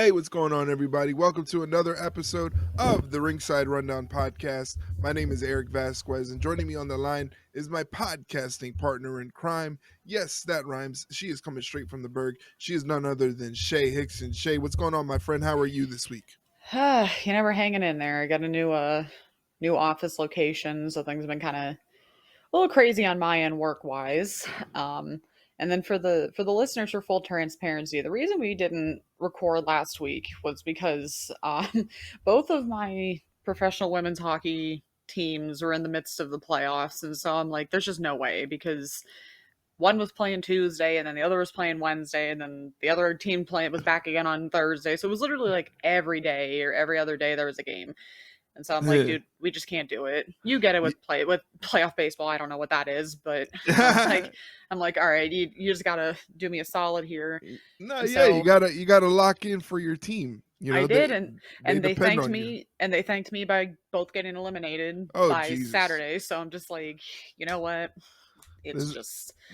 Hey, what's going on, everybody? Welcome to another episode of the Ringside Rundown Podcast. My name is Erik Vasquez, and joining me on the line is my podcasting partner in crime. Yes, that rhymes. She is coming straight from the Berg. She is none other than Shay Hickson. Shay, what's going on, my friend? How are you this week? You know, we're hanging in there. I got a new office location, so things have been kind of a little crazy on my end work wise. And then for the listeners, for full transparency, the reason we didn't record last week was because both of my professional women's hockey teams were in the midst of the playoffs, and so I'm like, there's just no way because one was playing Tuesday and then the other was playing Wednesday and then the other team was back again on Thursday. So it was literally like every day or every other day there was a game. And so I'm like, dude, we just can't do it. You get it with playoff baseball. I don't know what that is, but I'm like, all right, you just gotta do me a solid here. No, and yeah, so, you gotta lock in for your team. You know, I did, and they thanked me, and they thanked me by both getting eliminated by Jesus. Saturday. So I'm just like, you know what?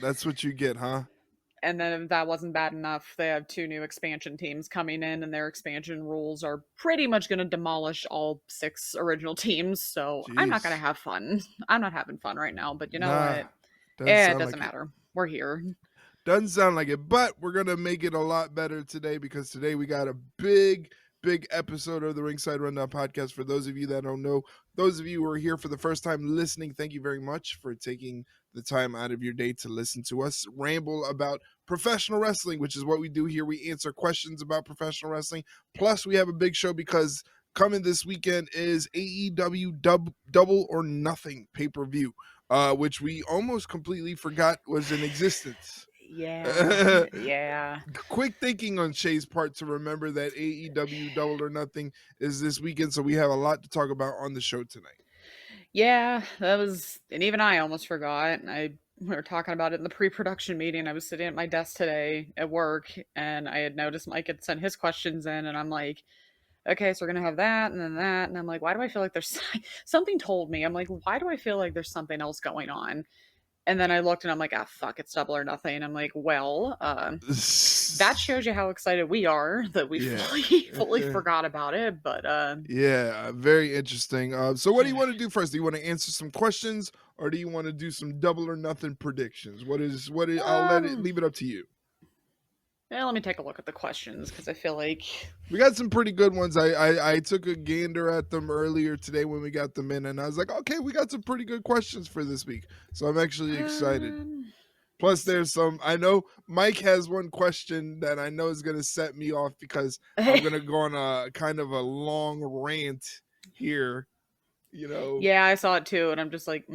That's what you get, huh? And then if that wasn't bad enough, they have two new expansion teams coming in, and their expansion rules are pretty much going to demolish all 6 original teams. So Jeez. I'm not going to have fun. I'm not having fun right now, but you know what? It doesn't matter. We're here. Doesn't sound like it, but we're going to make it a lot better today because today we got a big episode of the Ringside Rundown Podcast. For those of you that don't know, those of you who are here for the first time listening, thank you very much for taking the time out of your day to listen to us ramble about professional wrestling, which is what we do here. We answer questions about professional wrestling. Plus, we have a big show because coming this weekend is AEW Double or Nothing pay-per-view, which we almost completely forgot was in existence. Yeah. Quick thinking on Shay's part to remember that AEW Double or Nothing is this weekend, so we have a lot to talk about on the show tonight. Yeah, and even I almost forgot. We were talking about it in the pre-production meeting. I was sitting at my desk today at work, and I had noticed Mike had sent his questions in, and I'm like, okay, so we're going to have that, and then that, and I'm like, why do I feel like there's something told me? I'm like, why do I feel like there's something else going on? And then I looked and I'm like, fuck, it's Double or Nothing. I'm like, well, that shows you how excited we are that we fully forgot about it. But yeah, very interesting. So what do you want to do first? Do you want to answer some questions or do you want to do some Double or Nothing predictions? I'll leave it up to you. Yeah, let me take a look at the questions because I feel like we got some pretty good ones. I took a gander at them earlier today when we got them in, and I was like, okay, we got some pretty good questions for this week. So I'm actually excited. Plus, there's some. I know Mike has one question that I know is going to set me off because I'm going to go on a kind of a long rant here. You know. Yeah, I saw it too, and I'm just like,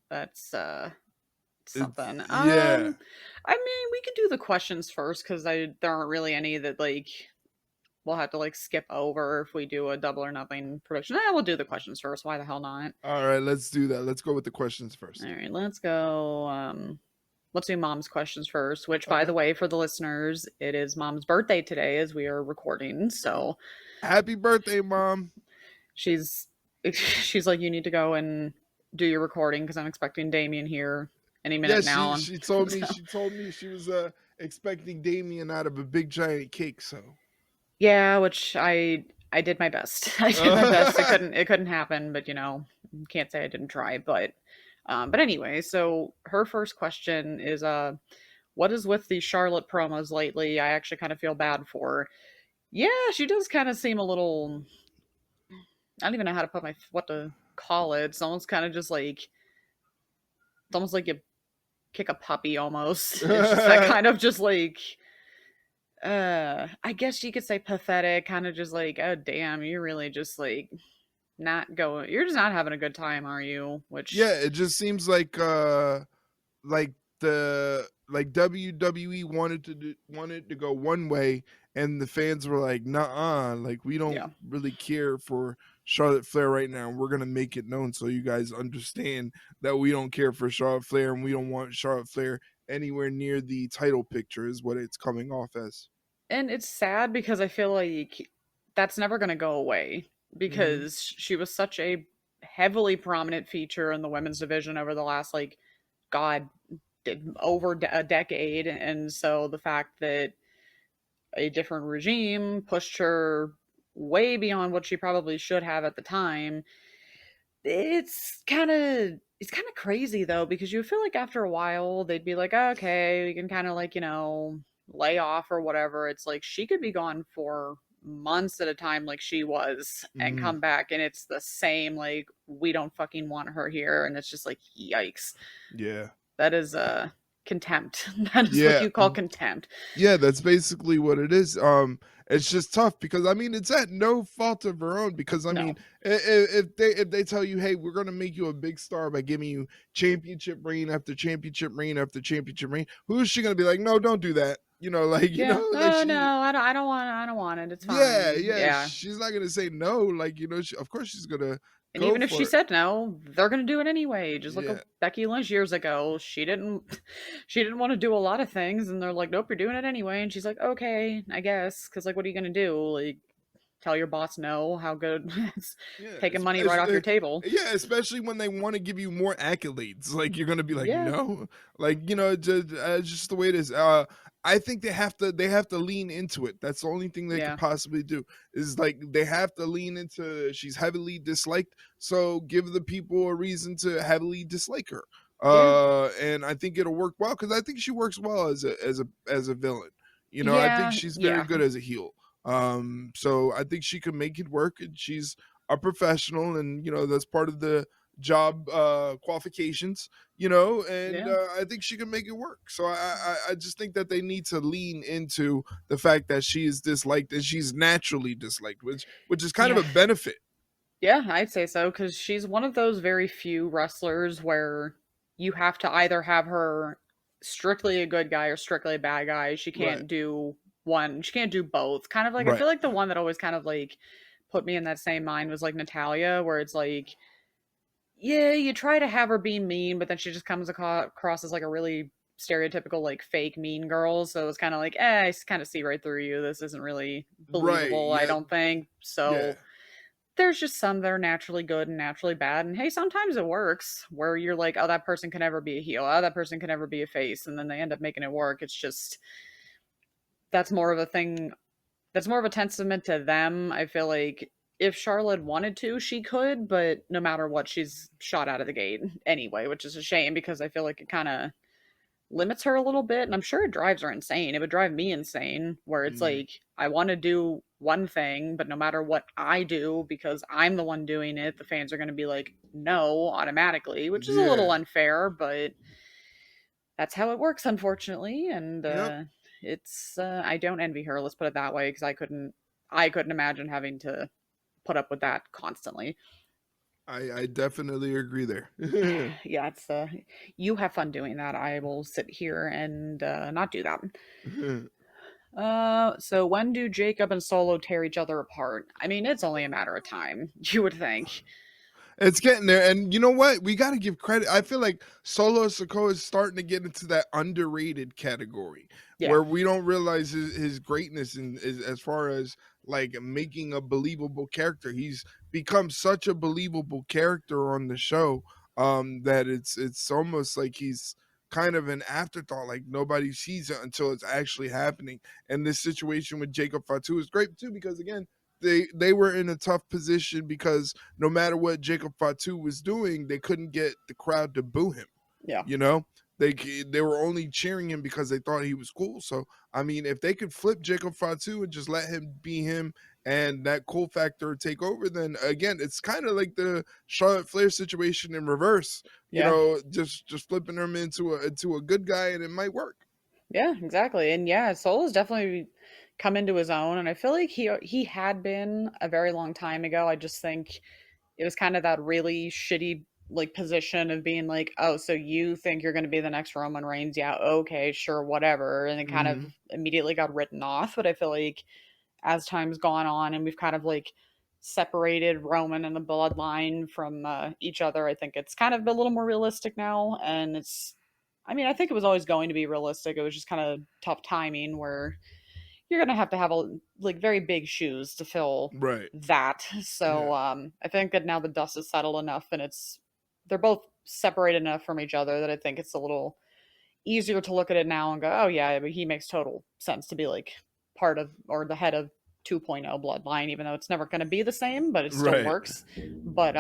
that's something. Yeah. I mean, we could do the questions first because there aren't really any that we'll have to skip over if we do a Double or Nothing prediction. We'll do the questions first. Why the hell not? All right, let's do that. Let's go with the questions first. All right, let's go. Let's do Mom's questions first. Which, by the way, for the listeners, it is Mom's birthday today as we are recording. So, happy birthday, Mom! She's like, you need to go and do your recording because I'm expecting Damien here any minute now. She told me she was expecting Damien out of a big giant cake. So yeah, which I did my best. I did my best. It couldn't happen, but can't say I didn't try. But anyway, so her first question is what is with the Charlotte promos lately? I actually kind of feel bad for her. Yeah, she does kind of seem a little. I don't even know how to what to call it. It's almost kind of just like. It's almost like you kick a puppy almost. It's just that kind of just I guess you could say pathetic, kind of just like, oh damn, you're really just not going, you're just not having a good time, are you? Which it just seems like WWE wanted to go one way and the fans were like, nah, we don't really care for Charlotte Flair right now. We're going to make it known so you guys understand that we don't care for Charlotte Flair and we don't want Charlotte Flair anywhere near the title picture is what it's coming off as. And it's sad because I feel like that's never going to go away because she was such a heavily prominent feature in the women's division over the last over a decade. And so the fact that a different regime pushed her way beyond what she probably should have at the time. It's kind of crazy though, because you feel like after a while they'd be like, okay, we can kind of like, lay off or whatever. It's like she could be gone for months at a time like she was and Mm, come back and it's the same, like, we don't fucking want her here, and it's just like, yikes. yeah. That is contempt. That is what Yeah. you call contempt. Yeah, that's basically what it is. It's just tough because I mean it's at no fault of her own. Because I No. mean, if they tell you, hey, we're gonna make you a big star by giving you championship reign after championship reign after championship reign, who is she gonna be like? No, don't do that. Like Yeah. like Oh she. no, I don't want it. It's Yeah, fine. yeah, Yeah. she's not gonna say no. Like of course she's gonna And go even if she for it. said no, they're gonna do it anyway. Just look at Yeah, Becky Lynch years ago. She didn't she didn't want to do a lot of things, and they're like, nope, you're doing it anyway. And she's like, okay, I guess. Because, like, what are you gonna do? Like, tell your boss no? How good it's yeah, taking money right off your table. yeah, especially when they want to give you more accolades. Like you're gonna be like, Yeah. no, like just the way it is. I think they have to lean into it. That's the only thing they could Yeah. possibly do. Is like they have to lean into. She's heavily disliked, so give the people a reason to heavily dislike her. Yeah. And I think it'll work well because I think she works well as a villain. I think Yeah. she's very Yeah. good as a heel. So I think she can make it work, and she's a professional, and that's part of the job qualifications. And Yeah. I think she can make it work. So I just think that they need to lean into the fact that she is disliked and she's naturally disliked, which is kind of Yeah. a benefit. Yeah, I'd say so, because she's one of those very few wrestlers where you have to either have her strictly a good guy or strictly a bad guy. She Right, can't do one. She can't do both. Kind of like, I right, feel like the one that always kind of like put me in that same mind was like Natalia, where it's like, yeah, you try to have her be mean, but then she just comes across as like a really stereotypical like fake mean girl. So it's kind of like, I kind of see right through you. This isn't really right. believable, I Yeah, don't think. yeah, So there's just some that are naturally good and naturally bad. And hey, sometimes it works where you're like, oh, that person can never be a heel. Oh, that person can never be a face. And then they end up making it work. It's just, that's more of a thing. That's more of a testament to them. I feel like if Charlotte wanted to, she could, but no matter what, she's shot out of the gate anyway, which is a shame because I feel like it kind of limits her a little bit, and I'm sure it drives her insane. It would drive me insane where it's mm, like I want to do one thing, but no matter what I do, because I'm the one doing it, the fans are going to be like, no, automatically, which is a little yeah. unfair, but that's how it works, unfortunately. And Yep. it's I don't envy her. Let's put it that way, because I couldn't imagine having to put up with that constantly. I definitely agree there. Yeah, it's you have fun doing that. I will sit here and not do that. So when do Jacob and Solo tear each other apart? I mean, it's only a matter of time, you would think. It's getting there, and you know what? We got to give credit. I feel like Solo Sikoa is starting to get into that underrated category Yeah, where we don't realize his greatness as far as like making a believable character. He's become such a believable character on the show that it's almost like he's kind of an afterthought. Like nobody sees it until it's actually happening. And this situation with Jacob Fatu is great too because again, they were in a tough position because no matter what Jacob Fatu was doing, they couldn't get the crowd to boo him. yeah, You know, they were only cheering him because they thought he was cool. So I mean, if they could flip Jacob Fatu and just let him be him and that cool factor take over, then again, it's kind of like the Charlotte Flair situation in reverse. yeah, Just flipping him into a good guy and it might work. yeah, exactly. And yeah, Solo's definitely come into his own, and I feel like he had been a very long time ago. I just think it was kind of that really shitty like position of being like, oh, so you think you're going to be the next Roman Reigns? Yeah, okay, sure, whatever. And it kind of Hmm. immediately got written off. But I feel like as time's gone on and we've kind of like separated Roman and the bloodline from each other, I think it's kind of a little more realistic now. And I mean, I think it was always going to be realistic. It was just kind of tough timing where you're gonna have a like very big shoes to fill Right. that. Yeah. So I think that now the dust is settled enough and they're both separated enough from each other that I think it's a little easier to look at it now and go, oh yeah, but he makes total sense to be like part of, or the head of 2.0 bloodline, even though it's never going to be the same, but it still Right. works. But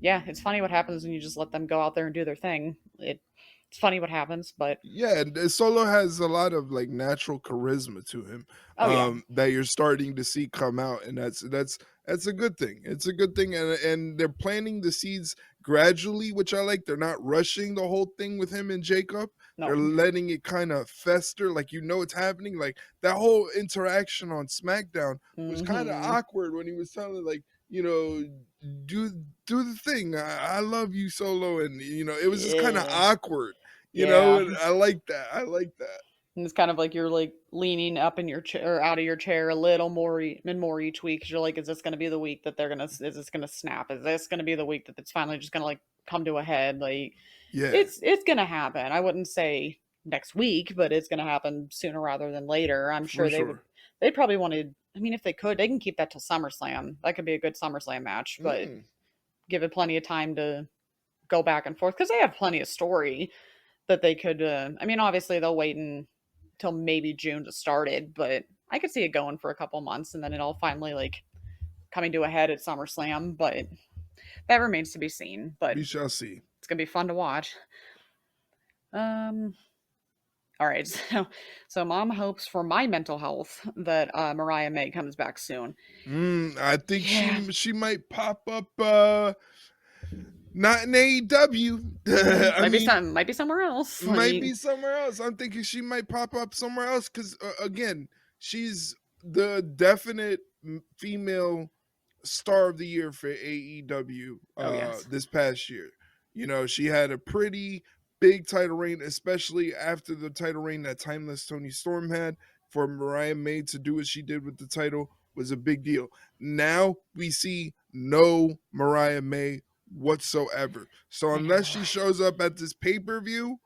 yeah, it's funny what happens when you just let them go out there and do their thing. It's funny what happens, but Yeah, and Solo has a lot of like natural charisma to him, oh yeah. that you're starting to see come out, and that's a good thing. It's a good thing, and they're planting the seeds gradually, which I like. They're not rushing the whole thing with him and Jacob. No. They're letting it kind of fester, like it's happening. Like that whole interaction on SmackDown was kind of Mm-hmm. awkward when he was telling like do the thing. I love you, Solo, and it was just kind of Yeah. awkward. Yeah. And I like that. I like that. And it's kind of like you're like leaning up in your chair or out of your chair a little more and more each week. 'Cause you're like, is this going to be the week that is this going to snap? Is this going to be the week that it's finally just going to like come to a head? Like Yeah, it's going to happen. I wouldn't say next week, but it's going to happen sooner rather than later. I'm for sure sure. they'd probably want to, I mean, if they could, they can keep that till SummerSlam. That could be a good SummerSlam match, but Mm, give it plenty of time to go back and forth because they have plenty of story that they could. I mean, obviously they'll wait until maybe June to start it, but I could see it going for a couple months and then it all finally like coming to a head at SummerSlam. But that remains to be seen. But we shall see. it's gonna be fun to watch. Um. All right, so mom hopes for my mental health that Mariah May comes back soon. I think Yeah, she might pop up. Not in AEW. I mean, might be somewhere else. might Like, be somewhere else. I'm thinking she might pop up somewhere else because again, she's the definite female star of the year for AEW oh yes, this past year. She had a pretty big title reign, especially after the title reign that Timeless Tony Storm had. For Mariah May to do what she did with the title was a big deal. Now we see no Mariah May whatsoever. So I unless know. she shows up at this pay-per-view,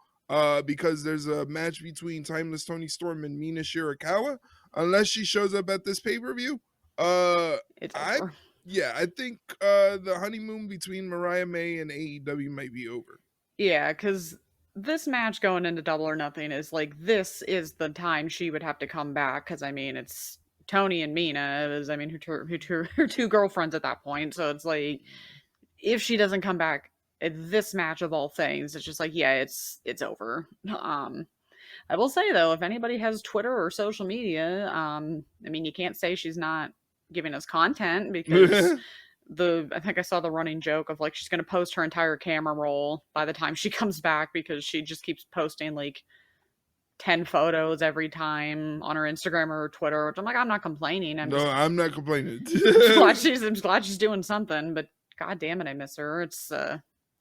because there's a match between Timeless Tony Storm and Mina Shirakawa, unless she shows up at this pay-per-view, It's I over. yeah, I think the honeymoon between Mariah May and AEW might be over. Yeah, because this match going into Double or Nothing is like this is the time she would have to come back. Because I mean, it's Tony and Mina. I mean, her two girlfriends at that point. So it's like if she doesn't come back at this match of all things, it's just like yeah, it's over. I will say though, if anybody has Twitter or social media, I mean, you can't say she's not giving us content because I think I saw the running joke of like she's going to post her entire camera roll by the time she comes back because she just keeps posting like 10 photos every time on her Instagram or her Twitter, which I'm like, I'm not complaining. No, I'm not complaining. I'm glad she's doing something, but god damn it, I miss her. It's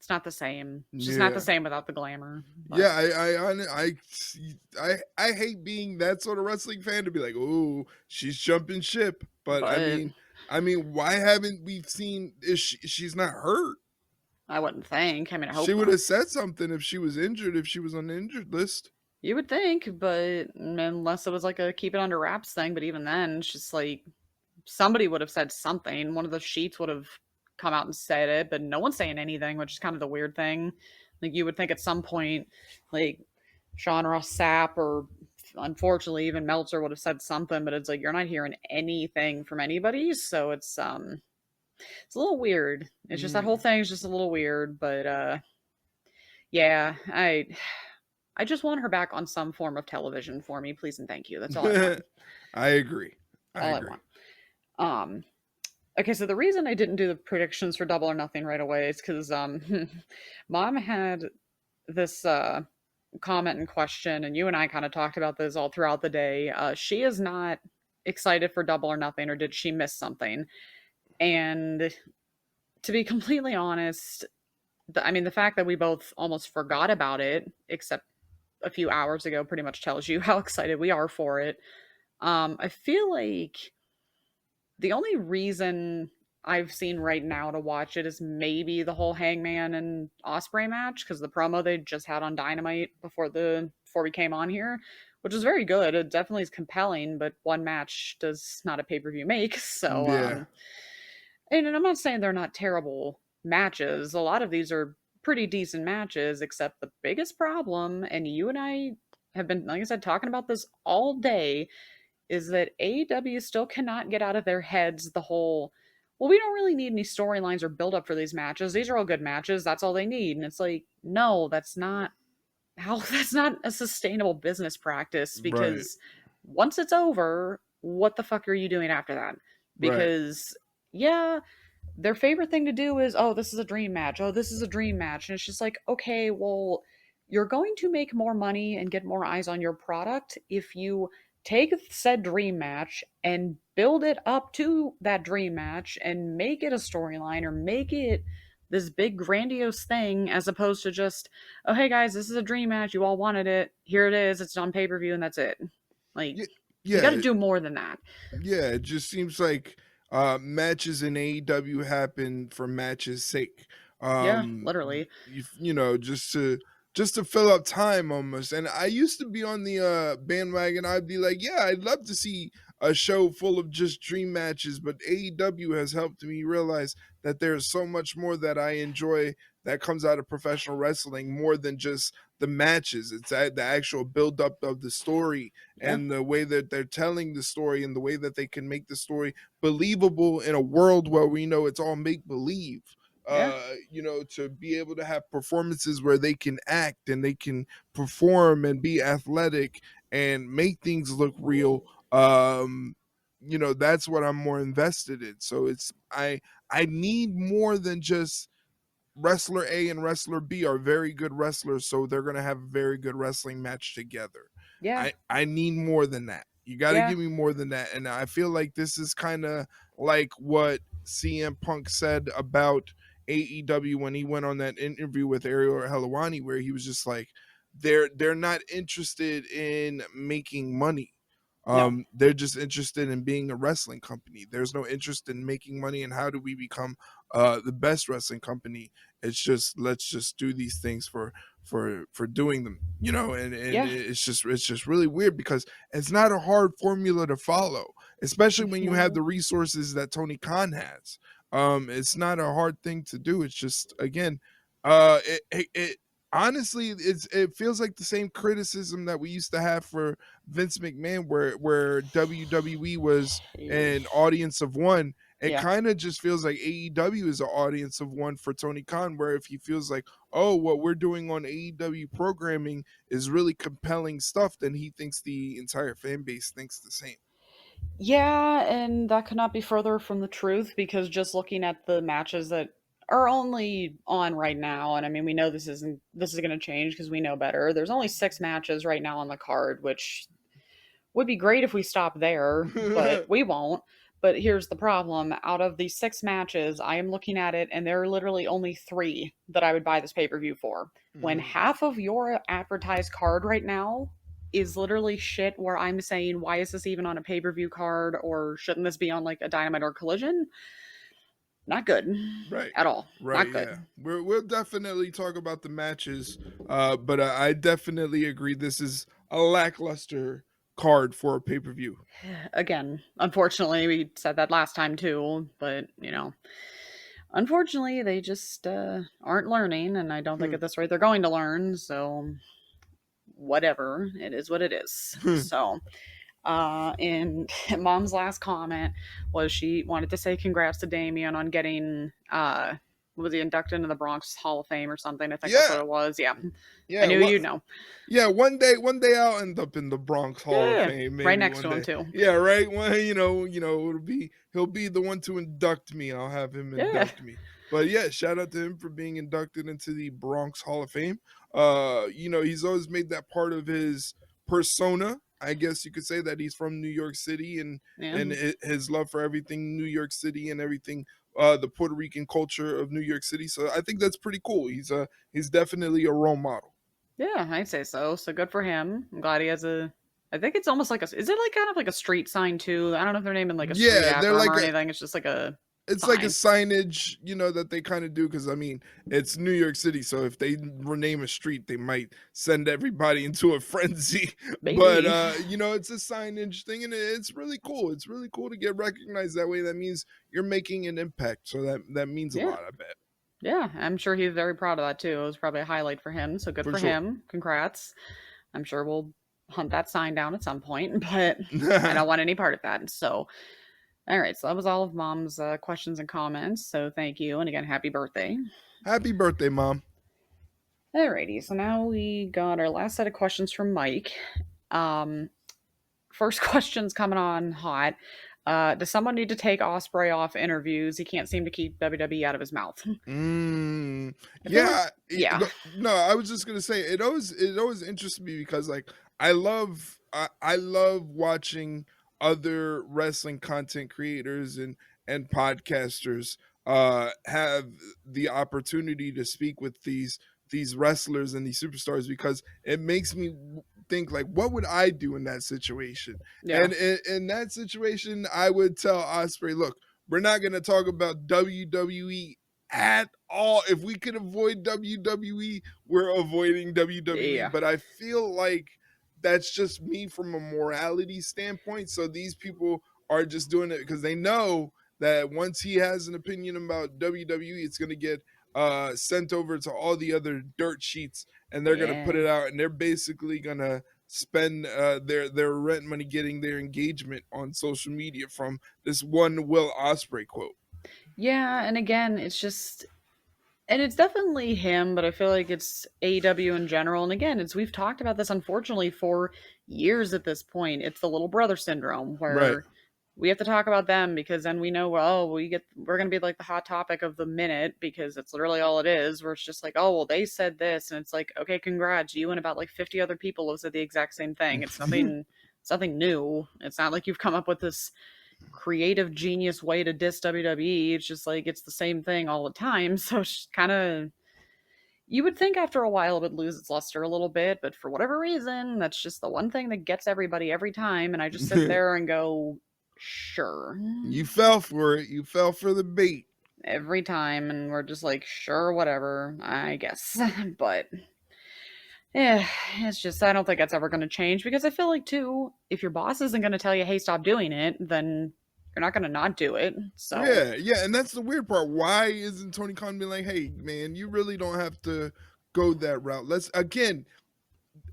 not the same. It's just not the Yeah. same without the glamour. But, Yeah, I hate being that sort of wrestling fan to be like, oh, she's jumping ship. But but why haven't we seen? She's not hurt? I wouldn't think. I mean, I She hope would not. have said something if she was injured. If she was on the injured list. You would think, but unless it was like a keep it under wraps thing. But even then, it's just like somebody would have said something. One of the sheets would have come out and said it, but no one's saying anything, which is kind of the weird thing. Like you would think at some point, like Sean Ross Sapp or unfortunately even Meltzer would have said something, but it's like you're not hearing anything from anybody. So it's a little weird. It's just that whole Mm. thing is just a little weird, but yeah, I just want her back on some form of television for me, please and thank you. That's all I want. I agree. I All I agree. want. Um Okay, so the reason I didn't do the predictions for Double or Nothing right away is because Mom had this comment and question, and you and I kind of talked about this all throughout the day. She is not excited for Double or Nothing, or did she miss something? And to be completely honest, I mean, the fact that we both almost forgot about it, except a few hours ago, pretty much tells you how excited we are for it. I feel like the only reason I've seen right now to watch it is maybe the whole Hangman and Osprey match because the promo they just had on Dynamite before we came on here, which is very good. It definitely is compelling, but one match does not a pay per view make. So, Yeah. and I'm not saying they're not terrible matches. A lot of these are pretty decent matches, except the biggest problem, and you and I have been, like I said, talking about this all day, is that AEW still cannot get out of their heads the whole, well, we don't really need any storylines or build up for these matches. These are all good matches. That's all they need. And it's like, no, that's not how that's not a sustainable business practice, Right. because once it's over, what the fuck are you doing after that? Right. Because yeah, their favorite thing to do is, oh, this is a dream match. Oh, this is a dream match. And it's just like, okay, well, you're going to make more money and get more eyes on your product if you take said dream match and build it up to that dream match and make it a storyline or make it this big grandiose thing, as opposed to just, oh, hey guys, this is a dream match. You all wanted it. Here it is. It's on pay per view and that's it. Like, Yeah. you got to Yeah. do more than that. Yeah, it just seems like matches in AEW happen for matches' sake. Yeah, literally. Just to fill up time almost. And I used to be on the bandwagon. I'd be like, yeah, I'd love to see a show full of just dream matches, but AEW has helped me realize that there's so much more that I enjoy that comes out of professional wrestling, more than just the matches. It's the actual build up of the story Yeah. and the way that they're telling the story and the way that they can make the story believable in a world where we know it's all make believe. Yeah. To be able to have performances where they can act and they can perform and be athletic and make things look real. That's what I'm more invested in. So I need more than just wrestler A and wrestler B are very good wrestlers, so they're gonna have a very good wrestling match together. Yeah. I need more than that. You got to Yeah. give me more than that, and I feel like this is kind of like what CM Punk said about AEW when he went on that interview with Ariel Helwani, where he was just like, they're not interested in making money. No. They're just interested in being a wrestling company. There's no interest in making money and how do we become the best wrestling company. It's just, let's just do these things for doing them, and Yeah. it's just really weird because it's not a hard formula to follow, especially when you have No. the resources that Tony Khan has. It's not a hard thing to do. It's just, again, it honestly, it feels like the same criticism that we used to have for Vince McMahon, where WWE was an audience of one. It Yeah. kind of just feels like AEW is an audience of one for Tony Khan, where if he feels like, oh, what we're doing on AEW programming is really compelling stuff, then he thinks the entire fan base thinks the same. Yeah, and that could not be further from the truth, because just looking at the matches that are only on right now, and I mean, we know this is going to change because we know better. There's only 6 matches right now on the card, which would be great if we stop there, but we won't. But here's the problem. Out of these 6 matches, I am looking at it and there are literally only 3 that I would buy this pay-per-view for. When half of your advertised card right now is literally shit, where I'm saying, why is this even on a pay-per-view card, or shouldn't this be on like a Dynamite or Collision? Not good. Right. At all. Right, Not yeah. good. We'll definitely talk about the matches, but I definitely agree this is a lackluster card for a pay-per-view. Again, unfortunately, we said that last time too, but unfortunately, they just aren't learning, and I don't think at this rate they're going to learn. So, whatever, it is what it is. So, and Mom's last comment was she wanted to say congrats to Damien on getting was he inducted into the Bronx Hall of Fame or something? I think that's what Yeah. it was. Yeah, Yeah, I knew you'd know. yeah, one day I'll end up in the Bronx Hall of Yeah, Fame, right maybe next one to him day. too. Yeah, right. Well, he'll be the one to induct me. I'll have him Yeah, induct me. But yeah, shout out to him for being inducted into the Bronx Hall of Fame. He's always made that part of his persona. I guess you could say that he's from New York City, and yeah, and his love for everything New York City and everything the Puerto Rican culture of New York City. So I think that's pretty cool. He's definitely a role model. yeah. I'd say so. So good for him. I'm glad he has a. I think it's almost like a. Is it like kind of like a street sign too? I don't know if they're naming like a street Yeah, they're after him like or anything. It's just like a it's like a sign. signage, that they kind of do, because I mean it's New York City, so if they rename a street, they might send everybody into a frenzy. But Maybe. it's a signage thing, and it's really cool. It's really cool to get recognized that way. That means you're making an impact, so that means a Yeah. lot, I bet. Yeah, I'm sure he's very proud of that too. It was probably a highlight for him. So good For for sure. him. Congrats. I'm sure we'll hunt that sign down at some point, but I don't want any part of that. So, all right. So that was all of Mom's questions and comments. So thank you. And again, happy birthday. Happy birthday, Mom. Alrighty. So now we got our last set of questions from Mike. Um, First question's coming on hot. Does someone need to take Osprey off interviews? He can't seem to keep WWE out of his mouth. I feel like, Yeah. yeah, No, I was just gonna say it always interests me because like I love watching other wrestling content creators and podcasters have the opportunity to speak with these wrestlers and these superstars because it makes me think like what would I do in that situation? yeah, And in that situation, I would tell Osprey, look, we're not going to talk about WWE at all. If we could avoid WWE, we're avoiding WWE. yeah, But I feel like that's just me from a morality standpoint. So these people are just doing it because they know that once he has an opinion about WWE, it's going to get sent over to all the other dirt sheets, and they're going to put yeah. it out, and they're basically going to spend their rent money getting their engagement on social media from this one Will Ospreay quote. Yeah, and again, it's just and it's definitely him, but I feel like it's AEW in general. And again, it's we've talked about this unfortunately for years at this point. It's the little brother syndrome Right. where we have to talk about them because then we know, well, we're gonna be like the hot topic of the minute because it's literally all it is, where it's just like, oh well, they said this, and it's like, okay, congrats, you and about like 50 other people have said the exact same thing. It's nothing new. It's not like you've come up with this creative genius way to diss WWE. It's just like it's the same thing all the time. So it's kind of you would think after a while it would lose its luster a little bit, but for whatever reason, that's just the one thing that gets everybody every time. And I just sit there and go, sure, You fell for it. You fell for the bait. every time. And we're just like, sure, whatever, I guess. But yeah, it's just, I don't think that's ever going to change because I feel like, too, if your boss isn't going to tell you, hey, stop doing it, then you're not going to not do it. So, Yeah, yeah, and that's the weird part. Why isn't Tony Khan being like, "Hey, man, you really don't have to go that route"? Let's again.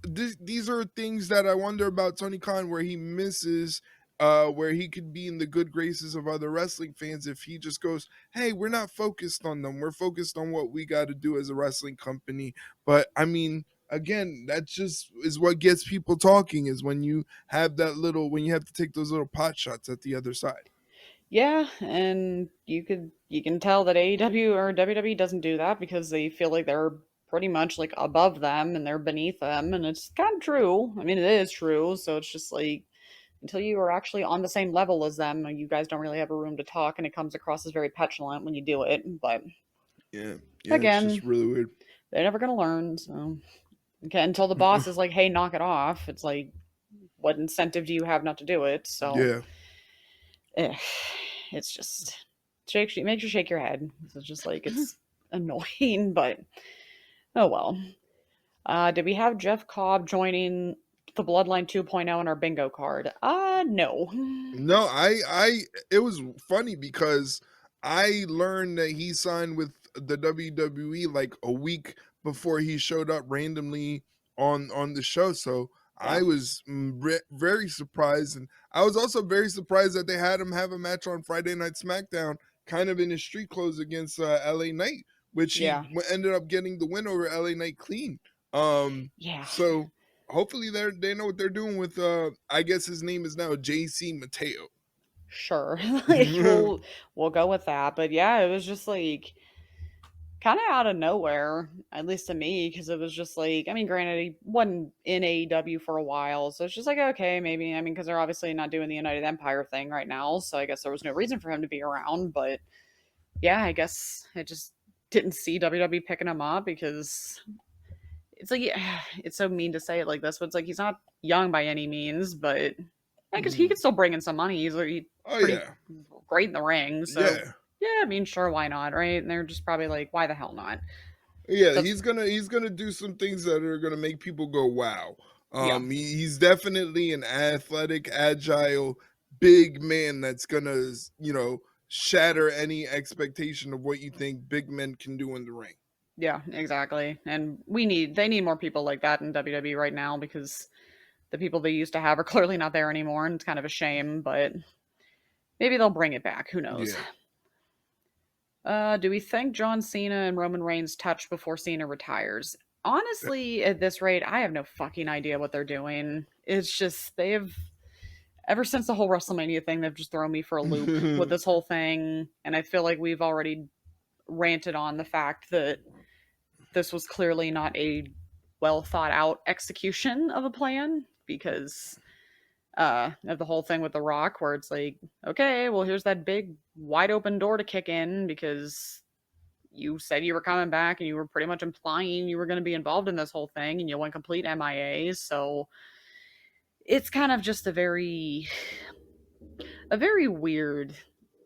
These are things that I wonder about Tony Khan, where he misses, where he could be in the good graces of other wrestling fans if he just goes, "Hey, we're not focused on them. We're focused on what we got to do as a wrestling company." But I mean, again, that just is what gets people talking. Is when you have when you have to take those little pot shots at the other side. yeah, and you can tell that AEW or WWE doesn't do that because they feel like they're pretty much like above them and they're beneath them, and it's kind of true. I mean, it is true. So it's just like until you are actually on the same level as them, you guys don't really have a room to talk, and it comes across as very petulant when you do it. But Yeah, yeah, it's just again, really weird. they're never gonna learn. So okay, until the boss is like, "Hey, knock it off," it's like, what incentive do you have not to do it? So Yeah. eh, it's just it makes you shake your head. It's just like it's annoying, but oh well. Did we have Jeff Cobb joining the Bloodline 2.0 on our bingo card? No. No, it was funny because I learned that he signed with the WWE like a week before he showed up randomly on the show. So Yeah. I was very surprised, and I was also very surprised that they had him have a match on Friday Night SmackDown, kind of in his street clothes against LA Knight, which he Yeah. ended up getting the win over LA Knight clean. Um, Yeah. so hopefully they know what they're doing with I guess his name is now JC Mateo. Sure. Like we'll go with that. But yeah, it was just like kind of out of nowhere, at least to me, because it was just like, I mean, granted, he wasn't in AEW for a while, so it's just like, okay, maybe, I mean, because they're obviously not doing the United Empire thing right now, so I guess there was no reason for him to be around, but yeah, I guess I just didn't see WWE picking him up because it's like, yeah, it's so mean to say it like this, but it's like he's not young by any means, but I guess he Mhm. could still bring in some money. He's Oh pretty yeah, great in the ring, so yeah, yeah, I mean, sure, why not, right? And they're just probably like, why the hell not? yeah. That's He's gonna do some things that are gonna make people go wow. yeah, He's definitely an athletic, agile, big man that's gonna shatter any expectation of what you think big men can do in the ring. yeah, exactly. And they need more people like that in WWE right now because the people they used to have are clearly not there anymore, and it's kind of a shame, but maybe they'll bring it back. Who knows? Yeah. Do we think John Cena and Roman Reigns touch before Cena retires? Honestly, at this rate, I have no fucking idea what they're doing. It's just they have ever since the whole WrestleMania thing, they've just thrown me for a loop with this whole thing, and I feel like we've already ranted on the fact that this was clearly not a well thought out execution of a plan because of the whole thing with The Rock, where it's like, okay, well, here's that big wide open door to kick in because you said you were coming back and you were pretty much implying you were going to be involved in this whole thing and you went complete MIA. So it's kind of just a very weird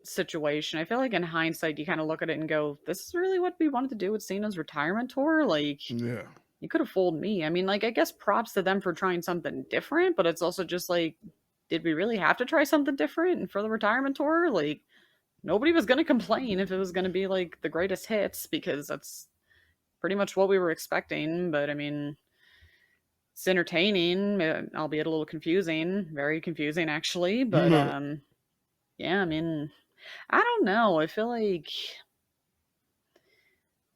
situation. I feel like in hindsight, you kind of look at it and go, this is really what we wanted to do with Cena's retirement tour? Like, Yeah. you could have fooled me. I mean, like, I guess props to them for trying something different, but it's also just like, did we really have to try something different for the retirement tour? Like, nobody was going to complain if it was going to be like the greatest hits because that's pretty much what we were expecting. But I mean, it's entertaining, albeit a little confusing, very confusing actually. But yeah, I mean, I don't know. I feel like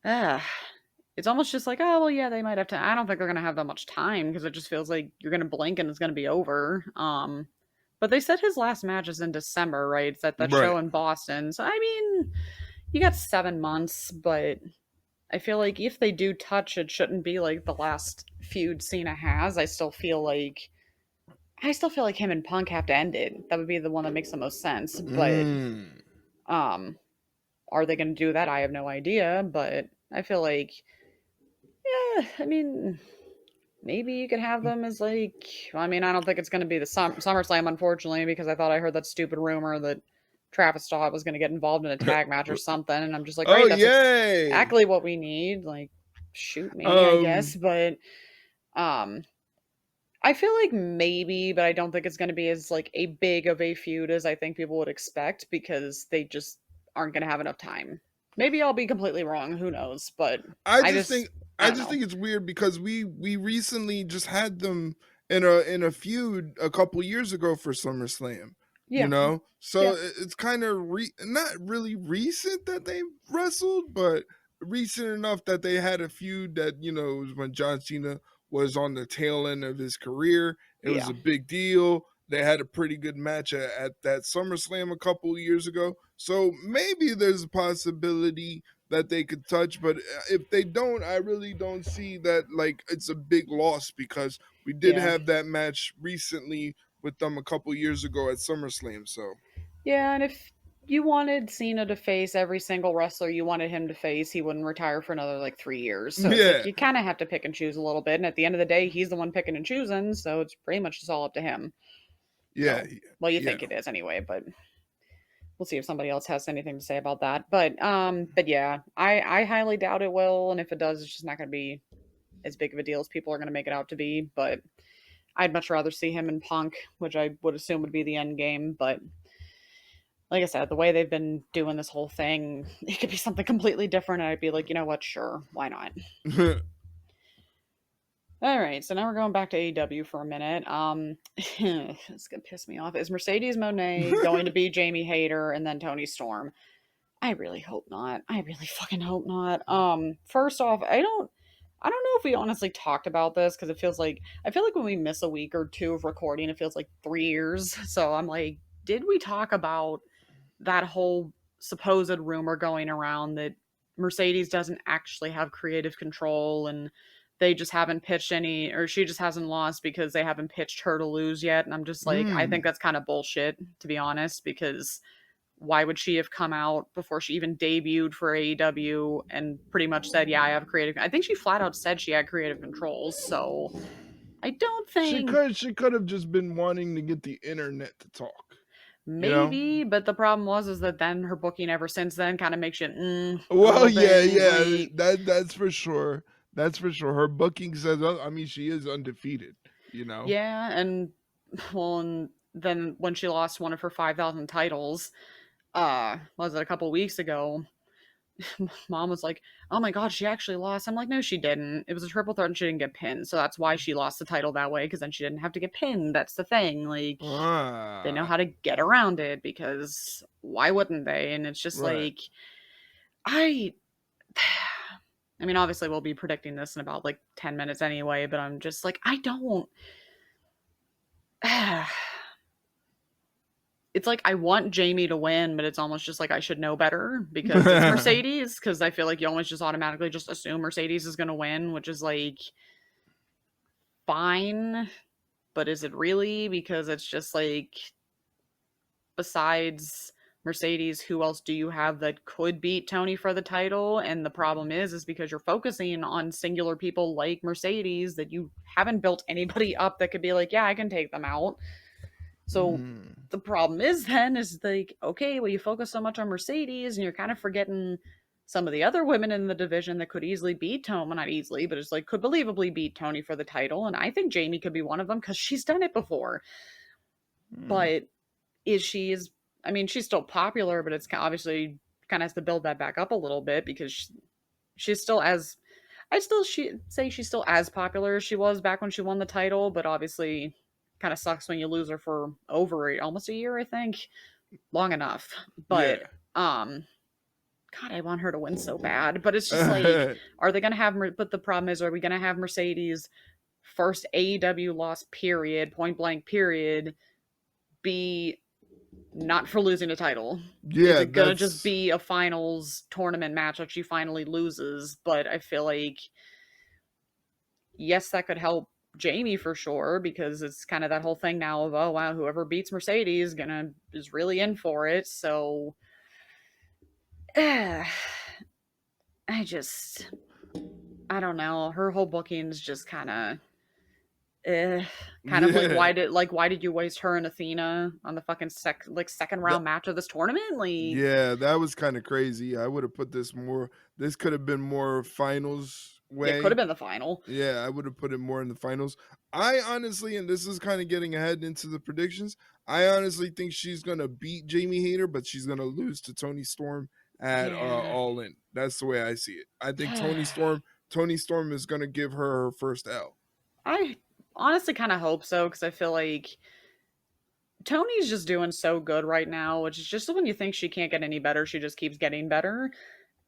ah, it's almost just like, oh well, yeah, they might have to. I don't think they're gonna have that much time because it just feels like you're gonna blink and it's gonna be over. But they said his last match is in December, right? It's at that Right. show in Boston. So I mean, you got 7 months, but I feel like if they do touch, it shouldn't be like the last feud Cena has. I still feel like him and Punk have to end it. That would be the one that makes the most sense. But um, are they going to do that? I have no idea. But I feel like, yeah, I mean, maybe you could have them as like. I mean, I don't think it's going to be the SummerSlam, unfortunately, because I thought I heard that stupid rumor that Travis Scott was going to get involved in a tag match or something, and I'm just like, Oh great, that's yay. exactly what we need. Like, shoot me, I guess. But um, I feel like maybe, but I don't think it's going to be as like a big of a feud as I think people would expect because they just aren't going to have enough time. Maybe I'll be completely wrong. Who knows? But I I just just, think I I don't just know. think it's weird because we recently just had them in a feud a couple years ago for SummerSlam. You Yeah, know, so yeah, it's kind of not really recent that they wrestled, but recent enough that they had a feud that was when John Cena was on the tail end of his career. It was yeah, a big deal. They had a pretty good match at that SummerSlam a couple years ago. So maybe there's a possibility that they could touch, but if they don't, I really don't see that like it's a big loss because we did yeah. have that match recently with them a couple years ago at SummerSlam. So Yeah, and if you wanted Cena to face every single wrestler you wanted him to face, he wouldn't retire for another like 3 years. So it's like yeah, you kind of have to pick and choose a little bit. And at the end of the day, he's the one picking and choosing. So it's pretty much just all up to him. yeah, So, well, you yeah. think it is anyway, but we'll see if somebody else has anything to say about that. But yeah, I highly doubt it will. And if it does, it's just not going to be as big of a deal as people are going to make it out to be. But I'd much rather see him in Punk, which I would assume would be the end game. But like I said, the way they've been doing this whole thing, it could be something completely different. And I'd be like, you know what? Sure. Why not? All right. So now we're going back to AEW for a minute. It's going to piss me off. Is Mercedes Monet going to be Jamie Hayter and then Tony Storm? I really hope not. I really fucking hope not. First off, I don't know if we honestly talked about this because it feels like I feel like when we miss a week or two of recording, it feels like 3 years. So I'm like, did we talk about that whole supposed rumor going around that Mercedes doesn't actually have creative control and they just haven't pitched any, or she just hasn't lost because they haven't pitched her to lose yet? And I'm just like, I think mm. that's kind of bullshit, to be honest, because why would she have come out before she even debuted for AEW and pretty much said, yeah, I have creative? I think she flat out said she had creative controls. So I don't She think could have just been wanting to get the internet to talk. You know. maybe, but the problem was that then her booking ever since then kind of makes you a Well, little yeah, bit yeah. like That's for sure. That's for sure. Her booking says. I mean, she is undefeated. You know. yeah, and well, and then when she lost one of her 5,000 titles, was it a couple weeks ago? Mom was like, "Oh my god, she actually lost." I'm like, "No, she didn't. It was a triple threat and she didn't get pinned. So that's why she lost the title that way, because then she didn't have to get pinned. That's the thing. Like, they know Ah, how to get around it, because why wouldn't they?" And it's just right. like, I I mean, obviously we'll be predicting this in about like 10 minutes anyway, but I'm just like, I don't it's like I want Jamie to win, but it's almost just like I should know better because it's Mercedes. Because I feel like you almost just automatically just assume Mercedes is going to win, which is like fine, but is it really? Because it's just like, besides Mercedes, who else do you have that could beat Tony for the title? And the problem is because you're focusing on singular people like Mercedes, that you haven't built anybody up that could be like, yeah, I can take them out. So Mm. the problem is then is like, okay, well, you focus so much on Mercedes and you're kind of forgetting some of the other women in the division that could easily beat Tony, well, not easily, but it's like could believably beat Tony for the title. And I think Jamie could be one of them because she's done it before. Mm. But is I mean, she's still popular, but it's obviously kind of has to build that back up a little bit, because she's still as say she's still as popular as she was back when she won the title, but obviously kind of sucks when you lose her for over almost a year, I think. Long enough. But Yeah. God, I want her to win so bad. But it's just like, are they gonna have but the problem is, are we gonna have Mercedes first AEW loss period, point blank period, be not for losing a title? Is Yeah, it gonna just that's be a finals tournament match that she finally loses? But I feel like, yes, that could help Jamie for sure, because it's kind of that whole thing now of, oh wow, whoever beats Mercedes is really in for it. So I just, I don't know. Her whole booking's just eh, kind of like, yeah. why did you waste her and Athena on the fucking second That round match of this tournament? Like, yeah, that was kind of crazy. I would have put this more. This could have been more finals yeah, it could have way. been the final. Yeah, I would have put it more in the finals. I honestly, and this is kind of getting ahead into the predictions. I honestly think she's gonna beat Jamie Hayter, but she's gonna lose to Tony Storm at Yeah. All In. That's the way I see it. I think Tony Storm is gonna give her first L. I honestly kind of hope so, because I feel like Tony's just doing so good right now, which is just when you think she can't get any better, she just keeps getting better.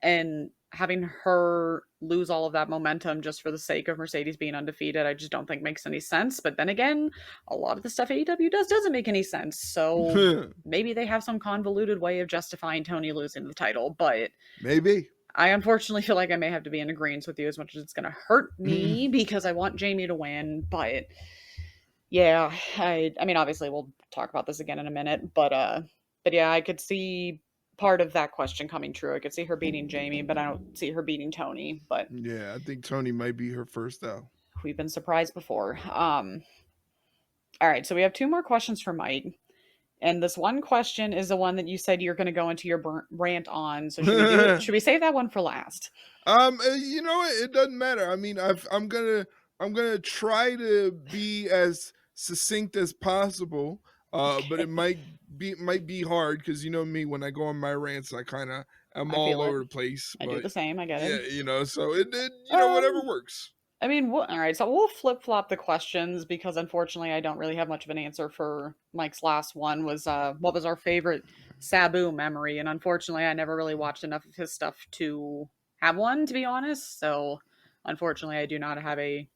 And having her lose all of that momentum just for the sake of Mercedes being undefeated, I just don't think makes any sense. But then again, a lot of the stuff AEW does doesn't make any sense. So maybe they have some convoluted way of justifying Tony losing the title. But Maybe. I unfortunately feel like I may have to be in agreement with you, as much as it's going to hurt me because I want Jamie to win. But yeah, I mean, obviously we'll talk about this again in a minute, but yeah, I could see part of that question coming true. I could see her beating Jamie, but I don't see her beating Tony. But Yeah, I think Tony might be her first L. we've been surprised before. All right, so we have two more questions for Mike. And this one question is the one that you said you're going to go into your rant on. So should we do it? Should we save that one for last? You know what? It doesn't matter. I mean, I'm gonna try to be as succinct as possible. But it Okay. might be hard because you know me, when I go on my rants, I kind of am I all feel over it. the place. I do But the same. I get yeah, it. so it whatever Um, works. I mean, all right, so we'll flip flop the questions, because unfortunately I don't really have much of an answer for Mike's last one. Was what was our favorite Sabu memory? And unfortunately, I never really watched enough of his stuff to have one, to be honest. So unfortunately, I do not have a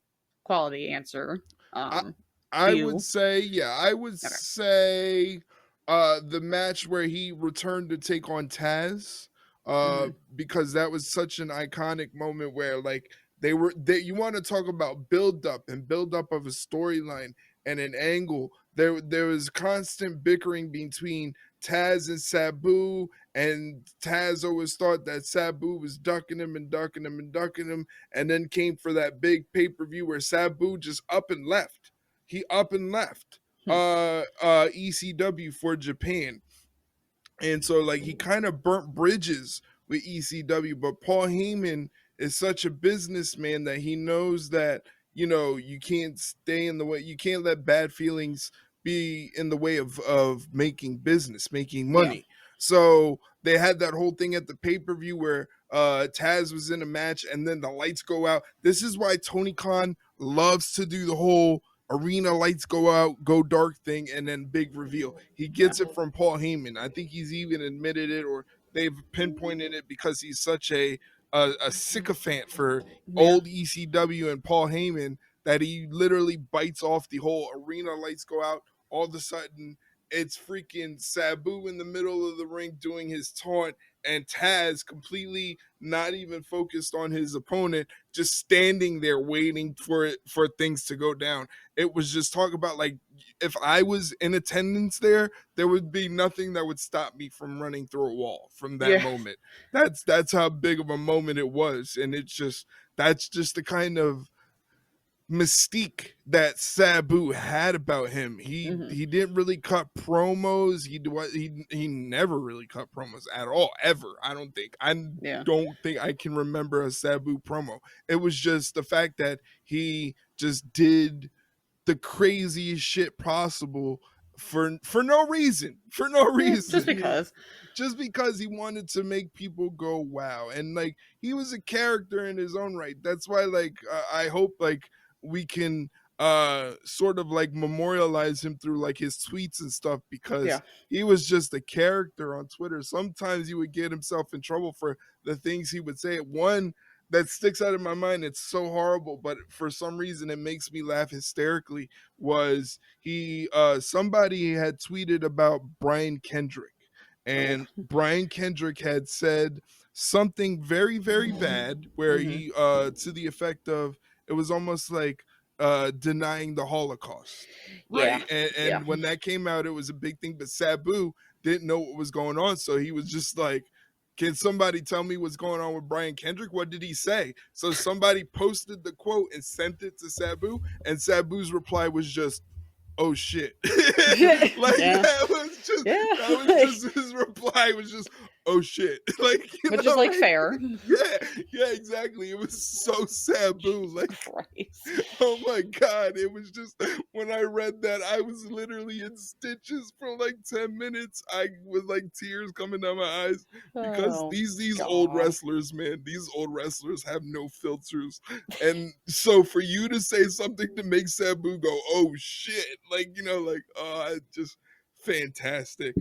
quality answer. I Do I would you? say, yeah, I would Okay. say the match where he returned to take on Taz, Mm-hmm. because that was such an iconic moment where like you want to talk about build up of a storyline and an angle. There was constant bickering between Taz and Sabu, and Taz always thought that Sabu was ducking him and ducking him and ducking him, and then came for that big pay-per-view where Sabu just up and left. He up and left Hmm. ECW for Japan. And so like he kind of burnt bridges with ECW, but Paul Heyman is such a businessman that he knows that, you can't stay in the way, you can't let bad feelings be in the way of making business, making Yeah. money. So they had that whole thing at the pay-per-view where Taz was in a match and then the lights go out. This is why Tony Khan loves to do the whole arena lights go out, go dark thing, and then big reveal. He gets it from Paul Heyman. I think he's even admitted it, or they've pinpointed it because he's such a sycophant for Yeah. old ECW and Paul Heyman that he literally bites off the whole arena lights go out. All of a sudden, it's freaking Sabu in the middle of the ring doing his taunt, and Taz completely not even focused on his opponent, just standing there waiting for things to go down. It was just talk about, like, if I was in attendance there would be nothing that would stop me from running through a wall from that Yeah. moment. That's how big of a moment it was, and that's just the kind of mystique that Sabu had about him. He didn't really cut promos. He never really cut promos at all, ever. I don't think I can remember a Sabu promo. It was just the fact that he just did the craziest shit possible for no reason. For no reason. Just because. Just because he wanted to make people go wow. And like, he was a character in his own right. That's why, like, I hope, like, we can sort of like memorialize him through like his tweets and stuff, because he was just a character on Twitter. Sometimes he would get himself in trouble for the things he would say. One that sticks out in my mind, it's so horrible, but for some reason it makes me laugh hysterically, was somebody had tweeted about Brian Kendrick, and Brian Kendrick had said something very, very bad, where he to the effect of, it was almost like denying the Holocaust, right? And when that came out, it was a big thing, but Sabu didn't know what was going on, so he was just like, can somebody tell me what's going on with Brian Kendrick? What did he say? So somebody posted the quote and sent it to Sabu, and Sabu's reply was just, oh shit. Like, that was just his reply, was just, oh shit. Like, which is like fair. Yeah, exactly. It was so Sabu. Like, Christ. Oh my god, it was just, when I read that, I was literally in stitches for like 10 minutes. I with like tears coming down my eyes, because these old wrestlers, man, these old wrestlers have no filters. And so for you to say something to make Sabu go, oh shit, like, like, just fantastic.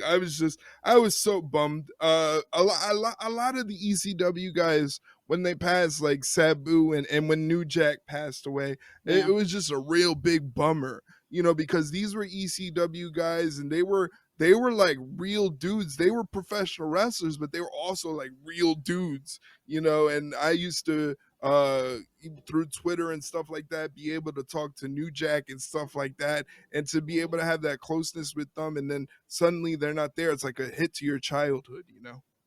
I was so bummed. A lot of the ECW guys, when they passed, like Sabu and when New Jack passed away, it was just a real big bummer, because these were ECW guys, and they were like real dudes. They were professional wrestlers, but they were also like real dudes, and I used to through Twitter and stuff like that, be able to talk to New Jack and stuff like that, and to be able to have that closeness with them, and then suddenly they're not there. It's like a hit to your childhood,